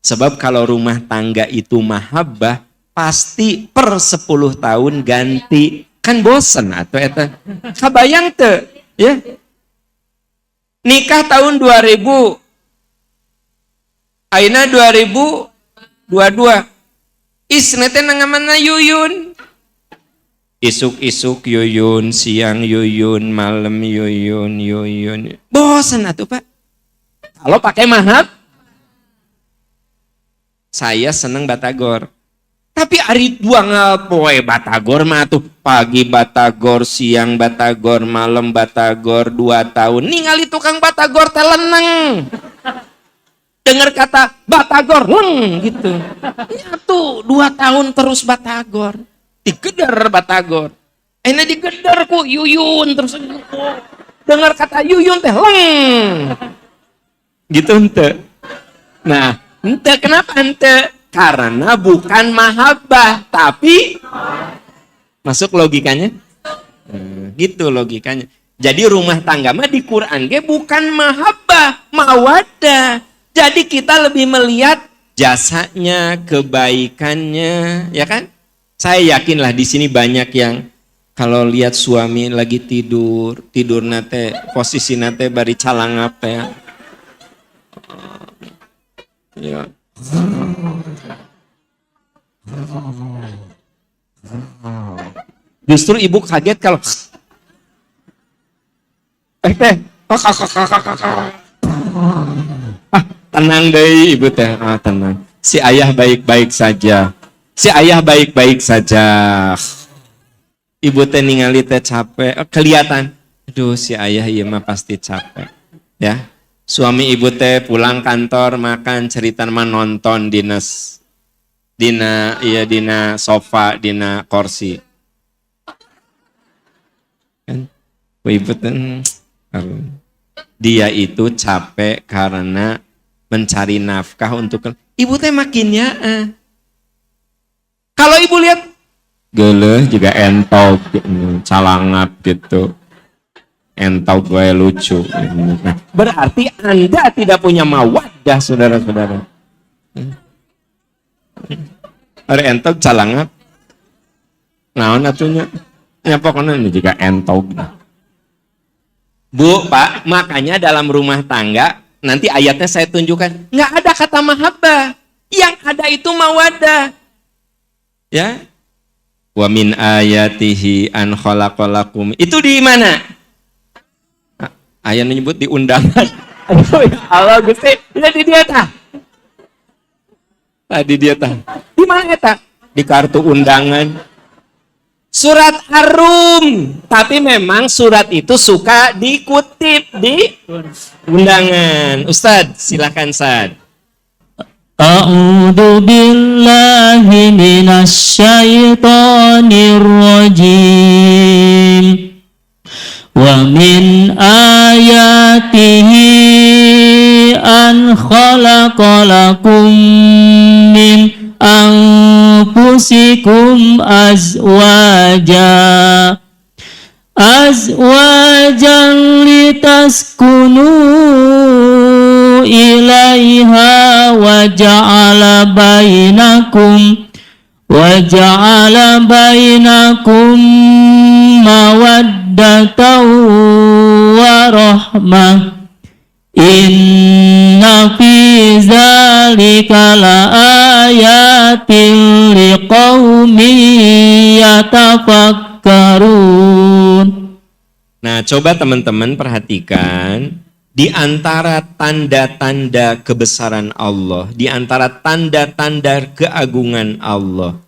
A: Sebab kalau rumah tangga itu mahabbah, pasti per 10 tahun ganti. Kan bosen atau eta. Kabayang teu, ya. Nikah tahun 2000. Aina 2022. Isna teh nangamana Yuyun. Isuk-isuk Yuyun, siang Yuyun, malam Yuyun. Bosan atuh, Pak. Kalau pakai mahab, saya seneng batagor. Tapi ari duangal poe batagor mah tuh pagi batagor, siang batagor, malam batagor 2 tahun. Ningali tukang batagor teh leneng. Dengar kata batagor, leng gitu. Ya tuh 2 tahun terus batagor. Digedar batagor. Ini digedar ku Yuyun terus dengar kata Yuyun teh leng. Gitu ente. Nah, ente kenapa ente? Karena bukan mahabbah, tapi masuk logikanya? Gitu logikanya. Jadi rumah tangga mah di Quran ge bukan mahabbah, mawaddah. Jadi kita lebih melihat jasanya, kebaikannya, ya kan? Saya yakinlah di sini banyak yang kalau lihat suami lagi tidur nate posisi nate bari calangap ya. Ya. Justru ibu kaget kalau tenang deh ibu teh, tenang. Si ayah baik-baik saja. Ibu teh ningali teh capek, kelihatan. Aduh, si ayah ieu mah pasti capek. Ya. Suami ibu teh pulang kantor makan cerita mah nonton dina sofa, dina kursi. Kan? Ibu teh dia itu capek karena mencari nafkah untuk ibu teh makinnya. Kalau ibu lihat geuleuh juga entog calangap gitu. Entog gue lucu. Nah, berarti Anda tidak punya mawaddah, saudara-saudara. Ada entog calangap. Naon atunya? Ya pokoknya ini juga entog. Bu, Pak, makanya dalam rumah tangga nanti ayatnya saya tunjukkan, nggak ada kata mahabbah. Yang ada itu mawaddah. Ya. Wa min ayatihi an khalaqalakum. Itu di mana? Ayat menyebut di undangan. Aduh, ya Allah Gusti, di dia tah. Tadi dia tah. Di mana eta? Di kartu undangan. Surat Ar-Rum. Tapi memang surat itu suka dikutip di undangan. Ustadz, silakan Ustadz.
B: A'udzu billahi minasy syaithanir rajim. Wa min ayatihi an khalaqalakum min anfusikum azwajan litaskunu ilaiha wa ja'ala bainakum mawaddatan wa rahmah. Inna fi dzalika laayatin liqaumin yatafakkarun.
A: Nah, coba teman-teman perhatikan di antara tanda-tanda kebesaran Allah, di antara tanda-tanda keagungan Allah.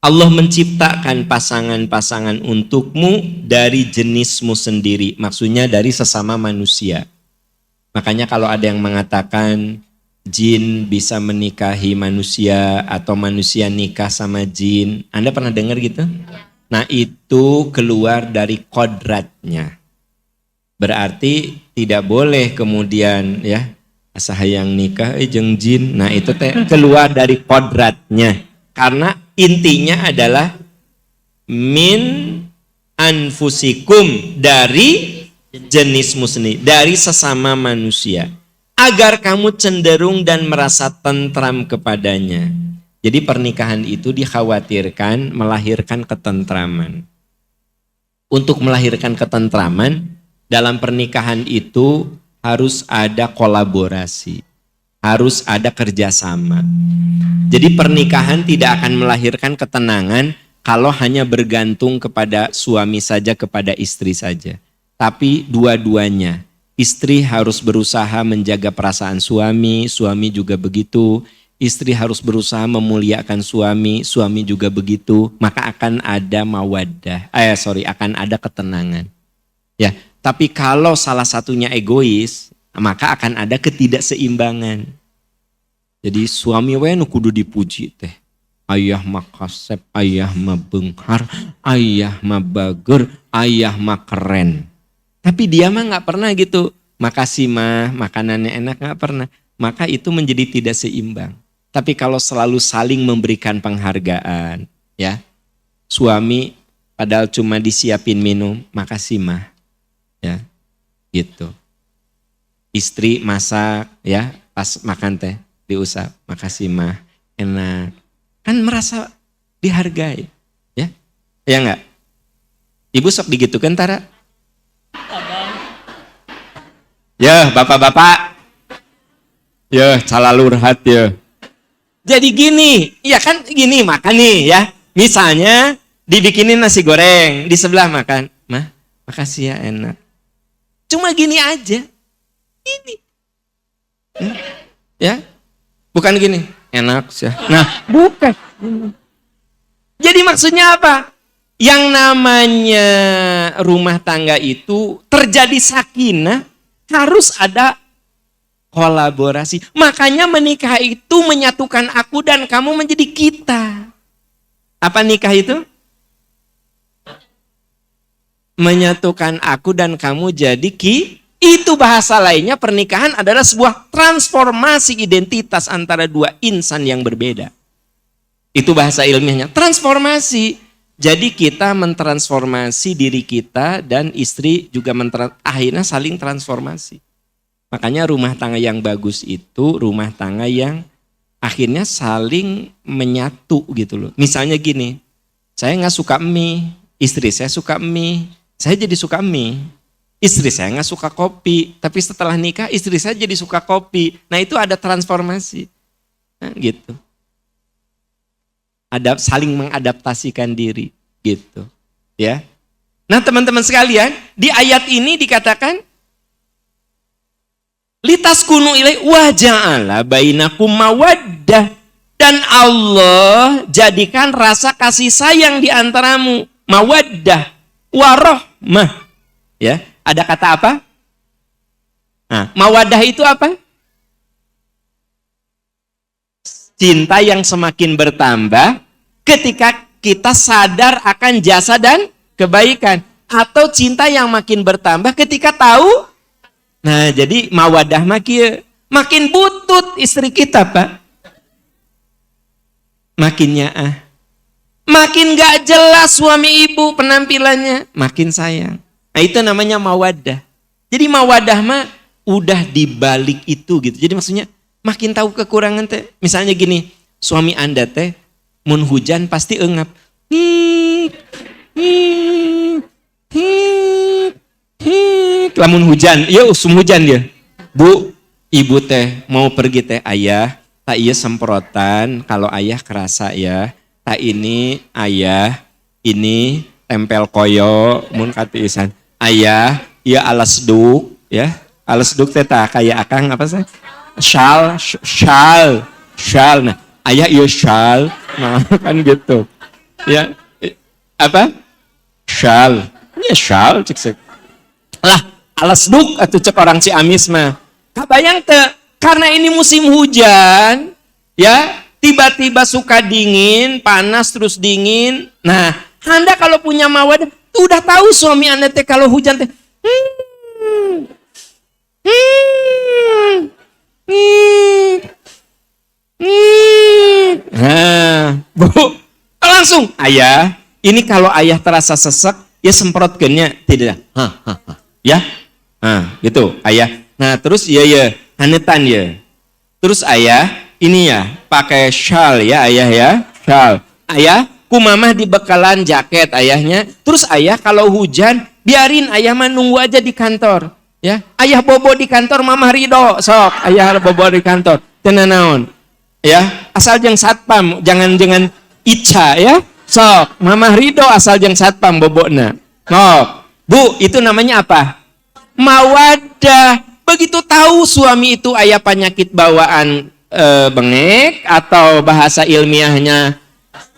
A: Allah menciptakan pasangan-pasangan untukmu dari jenismu sendiri, maksudnya dari sesama manusia. Makanya kalau ada yang mengatakan jin bisa menikahi manusia atau manusia nikah sama jin. Anda pernah dengar gitu? Nah itu keluar dari kodratnya. Berarti tidak boleh kemudian ya asa hayang nikah jeung jin. Nah itu keluar dari kodratnya. Karena intinya adalah min anfusikum, dari jenismu sendiri, dari sesama manusia. Agar kamu cenderung dan merasa tentram kepadanya. Jadi pernikahan itu dikhawatirkan melahirkan ketentraman. Untuk melahirkan ketentraman, dalam pernikahan itu harus ada kolaborasi. Harus ada kerjasama. Jadi pernikahan tidak akan melahirkan ketenangan kalau hanya bergantung kepada suami saja, kepada istri saja. Tapi dua-duanya. Istri harus berusaha menjaga perasaan suami, suami juga begitu. Istri harus berusaha memuliakan suami, suami juga begitu. Maka akan ada mawaddah. Akan ada ketenangan. Ya, tapi kalau salah satunya egois, maka akan ada ketidakseimbangan. Jadi suami we nu kudu dipuji teh. Ayah mah kasep, ayah mah beunghar, ayah mah bager, ayah mah keren. Tapi dia mah nggak pernah gitu. Makasih mah, makanannya enak, nggak pernah. Maka itu menjadi tidak seimbang. Tapi kalau selalu saling memberikan penghargaan, ya, suami padahal cuma disiapin minum, makasih mah, ya, gitu. Istri masak, ya, pas makan teh diusap, makasih mah, enak. Kan merasa dihargai, ya, ya nggak? Ibu sok digitukan Tara? Ya, bapak-bapak. Ya, calalurhat ya. Jadi gini, ya kan gini makan nih ya. Misalnya dibikinin nasi goreng, di sebelah makan. Mah, makasih ya enak. Cuma gini aja. Gini. Ya. Bukan gini, enak sih. Nah, bukan. Jadi maksudnya apa? Yang namanya rumah tangga itu terjadi sakinah, harus ada kolaborasi. Makanya menikah itu menyatukan aku dan kamu menjadi kita. Apa nikah itu? Menyatukan aku dan kamu jadi itu bahasa lainnya pernikahan adalah sebuah transformasi identitas antara dua insan yang berbeda. Itu bahasa ilmiahnya, transformasi. Jadi kita mentransformasi diri kita dan istri juga akhirnya saling transformasi. Makanya rumah tangga yang bagus itu rumah tangga yang akhirnya saling menyatu gitu loh. Misalnya gini, saya nggak suka mie, istri saya suka mie, saya jadi suka mie. Istri saya nggak suka kopi, tapi setelah nikah istri saya jadi suka kopi. Nah itu ada transformasi, nah, gitu. Ada saling mengadaptasikan diri gitu ya. Nah teman-teman sekalian, di ayat ini dikatakan litaskunu ilaihi wa ja'ala bainakum mawaddah, dan Allah jadikan rasa kasih sayang di antaramu, mawaddah warahmah. Ya, ada kata apa? Nah, mawaddah itu apa? Cinta yang semakin bertambah ketika kita sadar akan jasa dan kebaikan. Atau cinta yang makin bertambah ketika tahu. Nah jadi mawadah makin butut istri kita Pak. Makin nyaah. Makin gak jelas suami ibu penampilannya. Makin sayang. Nah itu namanya mawadah. Jadi mawadah mah udah dibalik itu gitu. Jadi maksudnya makin tahu kekurangan teh. Misalnya gini, suami Anda teh mun hujan pasti engap. Lamun hujan, iya usum hujan dia. Bu, ibu teh mau pergi teh ayah, tak iya semprotan, kalau ayah kerasa ya. Tak ini ayah, ini tempel koyo mun katiisan. Ayah, iya alas duk ya. Alas duk teh tak kayak akang apa sih? Shawl. Nah, ayah iya shawl. Nah, kan gitu. Ya. Apa? Shawl. Ya shawl cek. Lah, alas duk atuh cek orang Ciamis mah. Kabayang teu karena ini musim hujan, ya, tiba-tiba suka dingin, panas terus dingin. Nah, Anda kalau punya mawaddah, udah tahu suami Anda teh kalau hujan teh, nah, Bu, langsung, ayah, ini kalau ayah terasa sesek, ya semprotkannya, tidak, ya, gitu, ayah. Nah, terus ya, hanetan ya. Terus ayah, ini ya, pakai shawl ya, ayah ya, shawl. Ayah, ku mamah di bekalan jaket ayahnya. Terus ayah kalau hujan, biarin ayah mah nunggu aja di kantor. Ya, ayah bobo di kantor, mamah ridho, sok. Ayah bobo di kantor, tenan naon. Ya, asal jeng satpam, jangan ica ya. Sok, mamah ridho asal jeng satpam bobona. Sok. Bu, itu namanya apa? Mawaddah. Begitu tahu suami itu ayah penyakit bawaan bengek atau bahasa ilmiahnya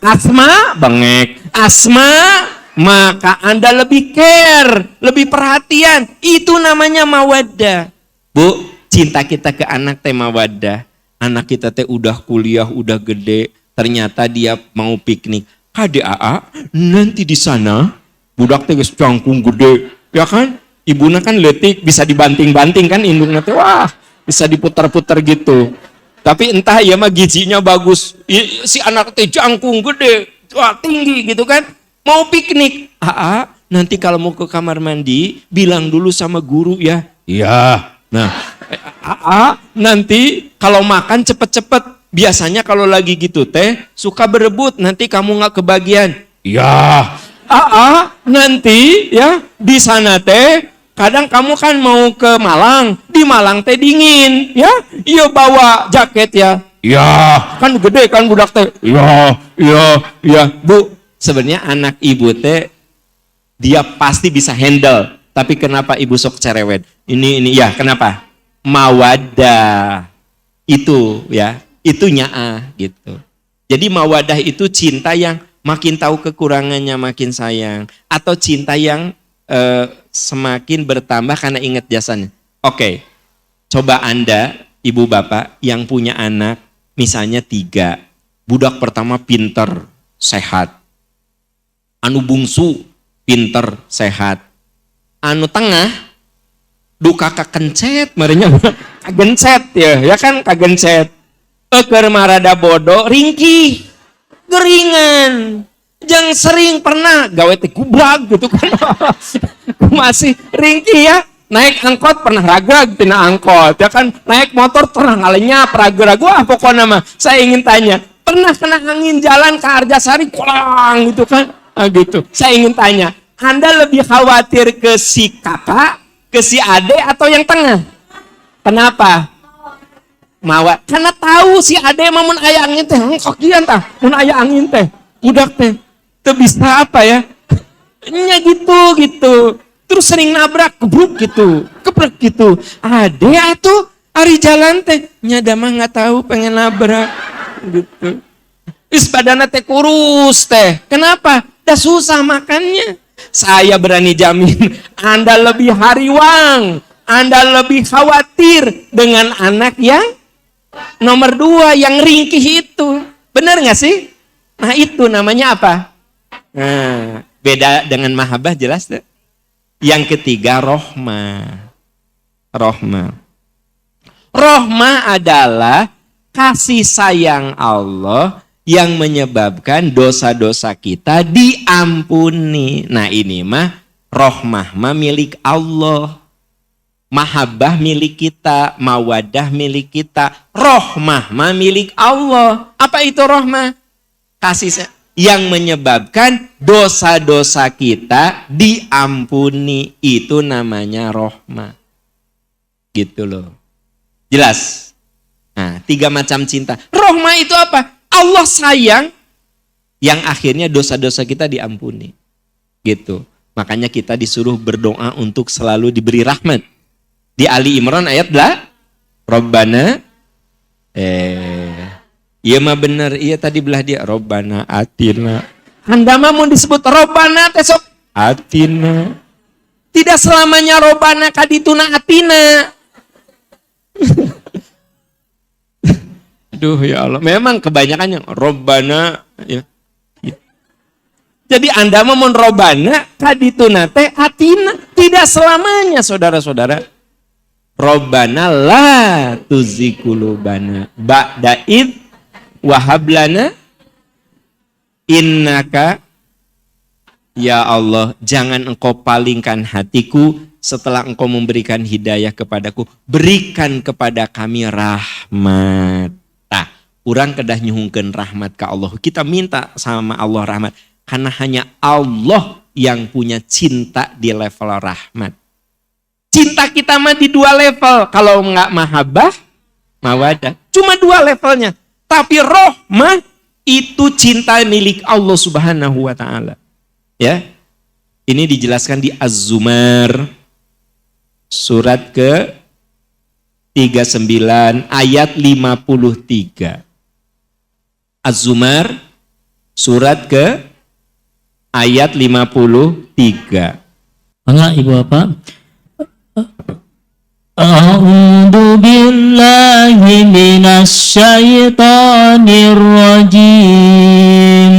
A: asma, bengek, asma, maka Anda lebih care, lebih perhatian. Itu namanya mawaddah. Bu, cinta kita ke anak teh mawaddah. Anak kita teh udah kuliah, udah gede, ternyata dia mau piknik. KDAA, nanti di sana budak teh geus cangkung gede, ya kan? Ibunya kan letik, bisa dibanting-banting kan indungnya teh, wah, bisa diputar-putar gitu. Tapi entah ya mah gizinya bagus, si anak teh jangkung gede, wah tinggi gitu kan, mau piknik. Nanti kalau mau ke kamar mandi, bilang dulu sama guru ya. Iya. Nah, nanti kalau makan cepet-cepet, biasanya kalau lagi gitu teh suka berebut, nanti kamu nggak kebagian. Iya. Nanti ya di sana teh. Kadang kamu kan mau ke Malang, di Malang teh dingin, ya? Iya bawa jaket ya. Iya, kan gede kan budak teh. Iya. Bu, sebenarnya anak ibu teh dia pasti bisa handle. Tapi kenapa ibu sok cerewet? Ini ya, kenapa? Mawaddah. Itu ya, itu nyaah gitu. Jadi mawaddah itu cinta yang makin tahu kekurangannya makin sayang, atau cinta yang semakin bertambah karena ingat jasanya. Oke, coba Anda, ibu bapak yang punya anak, misalnya 3. Budak pertama pinter, sehat. Anu bungsu, pinter, sehat. Anu tengah, duka kakencet, merenya kagencet ya kan kagencet. Keur marada bodoh, ringkih, geringan. Jangan sering pernah gawe teh gubrak gitu kan. Masih ringkih ya. Naik angkot pernah ragrag tina angkot ya kan. Naik motor pernah ngalenyap ragrag. Wah pokoknya mah saya ingin tanya, pernah kena angin jalan ke Arjasari kolang gitu kan. Gitu. Saya ingin tanya, Anda lebih khawatir ke si kakak, ke si adek atau yang tengah? Kenapa? Mawat. Karena tahu si adek mah mun aya angin teh, kok kian tah. Mun aya angin teh, budak teh bisa apa ya? Nya gitu. Terus sering nabrak, kebruk gitu. Ade atuh ari jalan teh nya da mah enggak tahu pengen nabrak gitu. Is badanna teh kurus teh. Kenapa? Dah susah makannya. Saya berani jamin Anda lebih hariwang, Anda lebih khawatir dengan anak yang nomor 2 yang ringkih itu. Benar enggak sih? Nah, itu namanya apa? Nah, beda dengan mahabbah jelas deh. Yang ketiga rohmah. Rohmah adalah kasih sayang Allah yang menyebabkan dosa-dosa kita diampuni. Nah, ini mah rohmah mah milik Allah. Mahabbah milik kita, mawaddah milik kita, rohmah mah milik Allah. Apa itu rohmah? Kasih sayang yang menyebabkan dosa-dosa kita diampuni, itu namanya rohmah. Gitu loh. Jelas? Nah, 3 macam cinta. Rohmah itu apa? Allah sayang yang akhirnya dosa-dosa kita diampuni. Gitu. Makanya kita disuruh berdoa untuk selalu diberi rahmat. Di Ali Imran ayat Rabbana iya mah bener, iya tadi belah dia Robbana atina. Anda mah mau disebut Robbana tesok atina. Tidak selamanya Robbana kadituna atina. Aduh ya Allah, memang kebanyakan yang Robbana ya. Jadi Anda mau Robbana kadituna teh atina, tidak selamanya saudara-saudara. Robbana la tuzikulubana ba'da id wahablana innaka, ya Allah, jangan engkau palingkan hatiku setelah engkau memberikan hidayah kepadaku. Berikan kepada kami rahmat. Nah, orang kedah nyuhungkeun rahmat ke Allah. Kita minta sama Allah rahmat. Karena hanya Allah yang punya cinta di level rahmat. Cinta kita mah di dua level. Kalau enggak mahabbah, mawadah. Cuma dua levelnya. Tapi rahmah itu cinta milik Allah Subhanahu wa ta'ala. Ya. Ini dijelaskan di Az-Zumar surat ke 39 ayat 53. Az-Zumar surat ke ayat 53.
B: Enggak Ibu Bapak. A'udzu billahi minasy syaithanir rajim.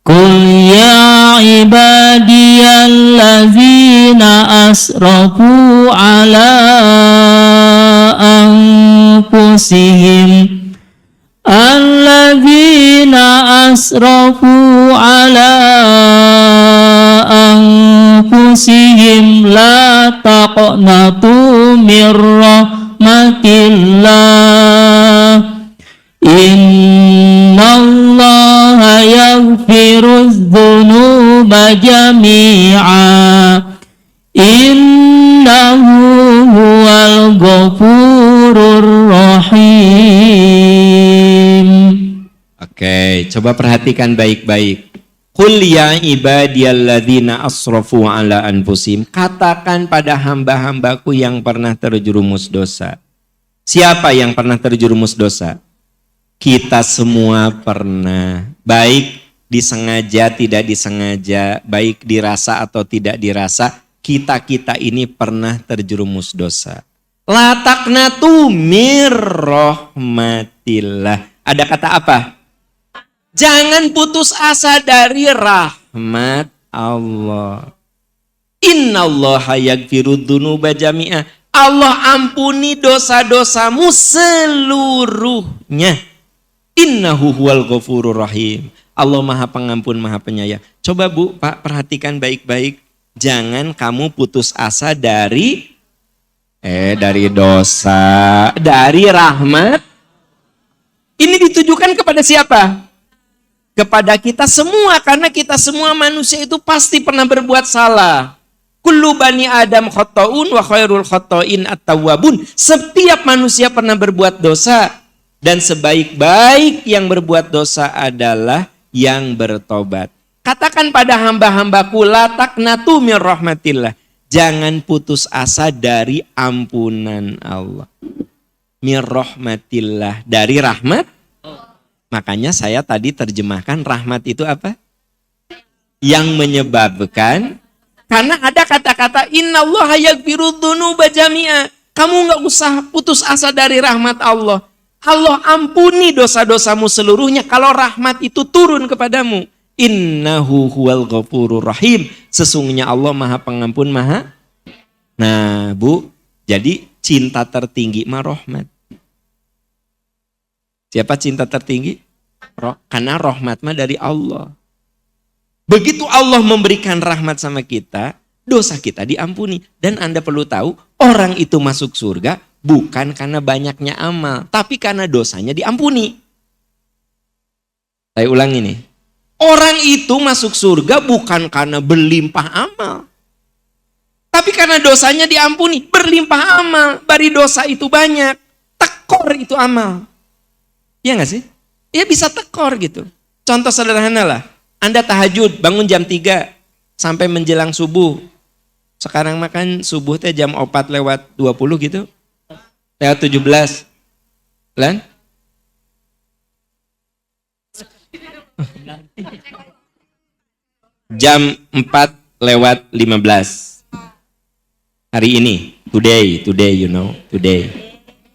B: Qul ya ibadiyallazina asrafu ala anfusihim allazina asrafu ala anfusihim la taqnatu mir rahmatillah innallaha yaghfirudz dzunuba jami'a innahu huwal ghafurur rahim.
A: Oke, coba perhatikan baik-baik. Qul ya ibadiyalladzina asrafu ala anfusihim. Katakan pada hamba-hambaku yang pernah terjerumus dosa. Siapa yang pernah terjerumus dosa? Kita semua pernah. Baik disengaja, tidak disengaja, baik dirasa atau tidak dirasa, kita-kita ini pernah terjerumus dosa. La taqnatu mir rahmatillah. Ada kata apa? Jangan putus asa dari rahmat Allah. Innallaha yaghfirudz dzunuba jami'a. Allah ampuni dosa-dosamu seluruhnya. Innahu huwal ghafurur rahim. Allah Maha Pengampun, Maha Penyayang. Coba Bu, Pak, perhatikan baik-baik. Jangan kamu putus asa dari dosa, dari rahmat. Ini ditujukan kepada siapa? Kepada kita semua, karena kita semua manusia itu pasti pernah berbuat salah. Kullu bani Adam khotta'un wa khairul khotta'in at-tawwabun. Setiap manusia pernah berbuat dosa, dan sebaik-baik yang berbuat dosa adalah yang bertobat. Katakan pada hamba-hambaku, la taqnatu mir rahmatillah. Jangan putus asa dari ampunan Allah. Mir rahmatillah, dari rahmat. Makanya saya tadi terjemahkan rahmat itu apa? Yang menyebabkan, karena ada kata-kata innallaha yaghfirudz dzunuba jami'a. Kamu nggak usah putus asa dari rahmat Allah. Allah ampuni dosa-dosamu seluruhnya kalau rahmat itu turun kepadamu. Innahu huwal ghafurur rahim. Sesungguhnya Allah Maha Pengampun, Maha. Nah, Bu, jadi cinta tertinggi mah rahmat. Siapa cinta tertinggi? Karena rahmat mah dari Allah. Begitu Allah memberikan rahmat sama kita, dosa kita diampuni. Dan Anda perlu tahu, orang itu masuk surga bukan karena banyaknya amal, tapi karena dosanya diampuni. Saya ulang ini. Orang itu masuk surga bukan karena berlimpah amal, tapi karena dosanya diampuni. Berlimpah amal, bari dosa itu banyak, tekor itu amal. Iya gak sih? Ya bisa tekor gitu. Contoh sederhana lah. Anda tahajud, bangun jam 3 sampai menjelang subuh. Sekarang makan subuh teh jam 4 lewat 20 gitu. Lewat 17. Lan? Jam 4 lewat 15. Hari ini. Today you know. Today.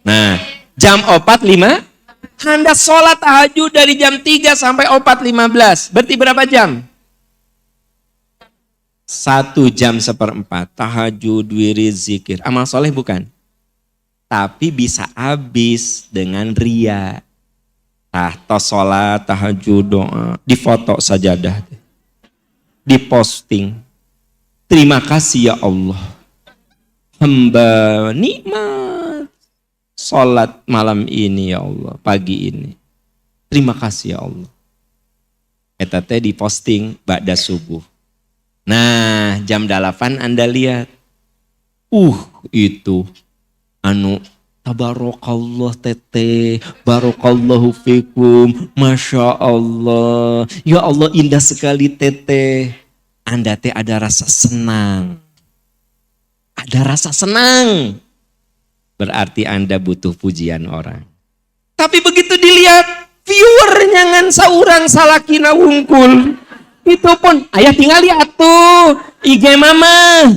A: Nah, jam 4.15 Anda sholat tahajud dari jam 3 sampai 4.15. Berarti berapa jam? 1 jam seperempat. Tahajud, wirid, zikir. Amal soleh bukan? Tapi bisa habis dengan ria. Tos sholat, tahajud, doa. Difoto sajadah. Diposting. Terima kasih ya Allah. Hamba nikmat sholat malam ini ya Allah, pagi ini. Terima kasih ya Allah. Eta teh diposting ba'da subuh. Nah, jam 8 Anda lihat. Itu anu tabarakallah teteh, barakallahu fikum, masya Allah. Ya Allah indah sekali teteh. Anda teh ada rasa senang. Ada rasa senang. Berarti Anda butuh pujian orang. Tapi begitu dilihat, viewernya ngan saurang salakina wungkul. Itu pun, ayah tinggal lihat tuh, IG mama.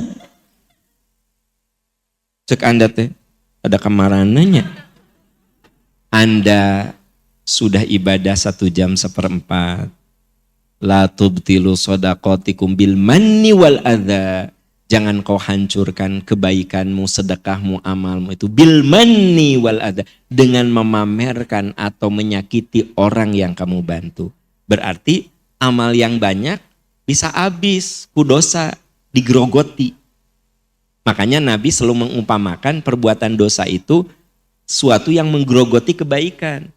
A: Cek Anda teh, ada kemarananya. Anda sudah ibadah 1 jam seperempat. La tubtilu sodakotikum bil manni wal adha. Jangan kau hancurkan kebaikanmu, sedekahmu, amalmu itu bil manni wal adha, dengan memamerkan atau menyakiti orang yang kamu bantu. Berarti amal yang banyak bisa habis, kudosa, digrogoti. Makanya Nabi selalu mengumpamakan perbuatan dosa itu suatu yang menggerogoti kebaikan.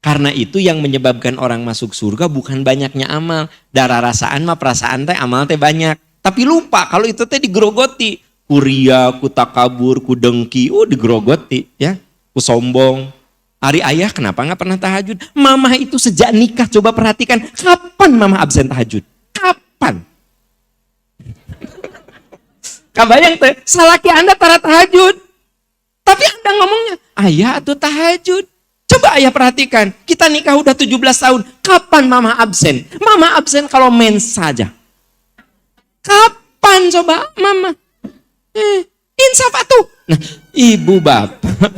A: Karena itu yang menyebabkan orang masuk surga bukan banyaknya amal. Darah rasaan mah perasaan teh amal teh banyak. Tapi lupa kalau itu teh digrogoti. Ku ria, ku takabur, ku dengki, digrogoti ya. Ku sombong. Hari ayah kenapa nggak pernah tahajud? Mama itu sejak nikah coba perhatikan. Kapan mama absen tahajud? Kapan? Kabayang teh, salaki Anda tara tahajud. Tapi Anda ngomongnya, ayah atuh tahajud. Coba ayah perhatikan, kita nikah udah 17 tahun. Kapan mama absen? Mama absen kalau mens saja. Kapan coba mama? Insaf atuh. Nah, ibu bapak,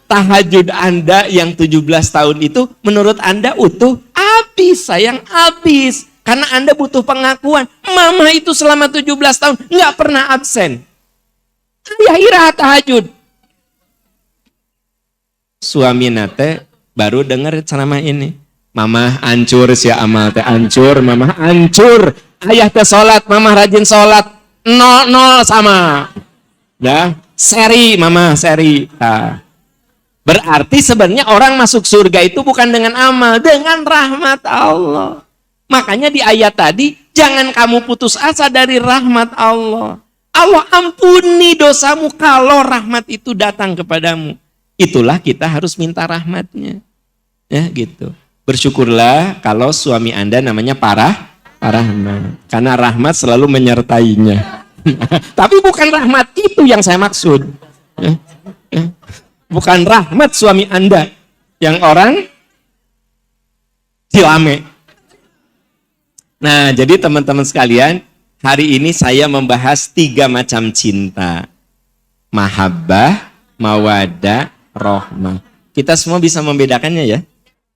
A: tahajud Anda yang 17 tahun itu menurut Anda utuh? Habis sayang, habis. Karena Anda butuh pengakuan. Mama itu selama 17 tahun nggak pernah absen. Ayah ira tahajud. Suami nate baru dengar ceramah ini. Mama hancur sih amal teh, hancur, mama hancur. Ayah teh sholat, mama rajin sholat. 0-0 sama. Dah, seri mama, seri. Nah. Berarti sebenarnya orang masuk surga itu bukan dengan amal, dengan rahmat Allah. Makanya di ayat tadi, jangan kamu putus asa dari rahmat Allah. Allah ampuni dosamu kalau rahmat itu datang kepadamu. Itulah kita harus minta rahmatnya. Ya gitu. Bersyukurlah kalau suami Anda namanya Rahmat. Karena rahmat selalu menyertainya. Tapi bukan rahmat itu yang saya maksud. Ya. Bukan rahmat suami Anda yang orang Cilame. Nah, jadi teman-teman sekalian, hari ini saya membahas 3 macam cinta. Mahabbah, mawaddah, rahmah. Kita semua bisa membedakannya ya.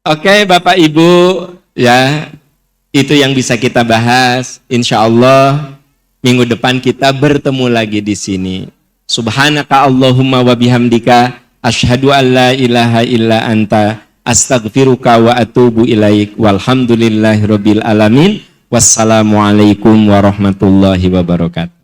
A: Oke, Bapak Ibu, ya, itu yang bisa kita bahas. Insya Allah minggu depan kita bertemu lagi di sini. Subhanaka Allahumma wa bihamdika asyhadu an la ilaha illa anta astaghfiruka wa atubu ilaik walhamdulillahirabbil alamin. Wassalamualaikum warahmatullahi wabarakatuh.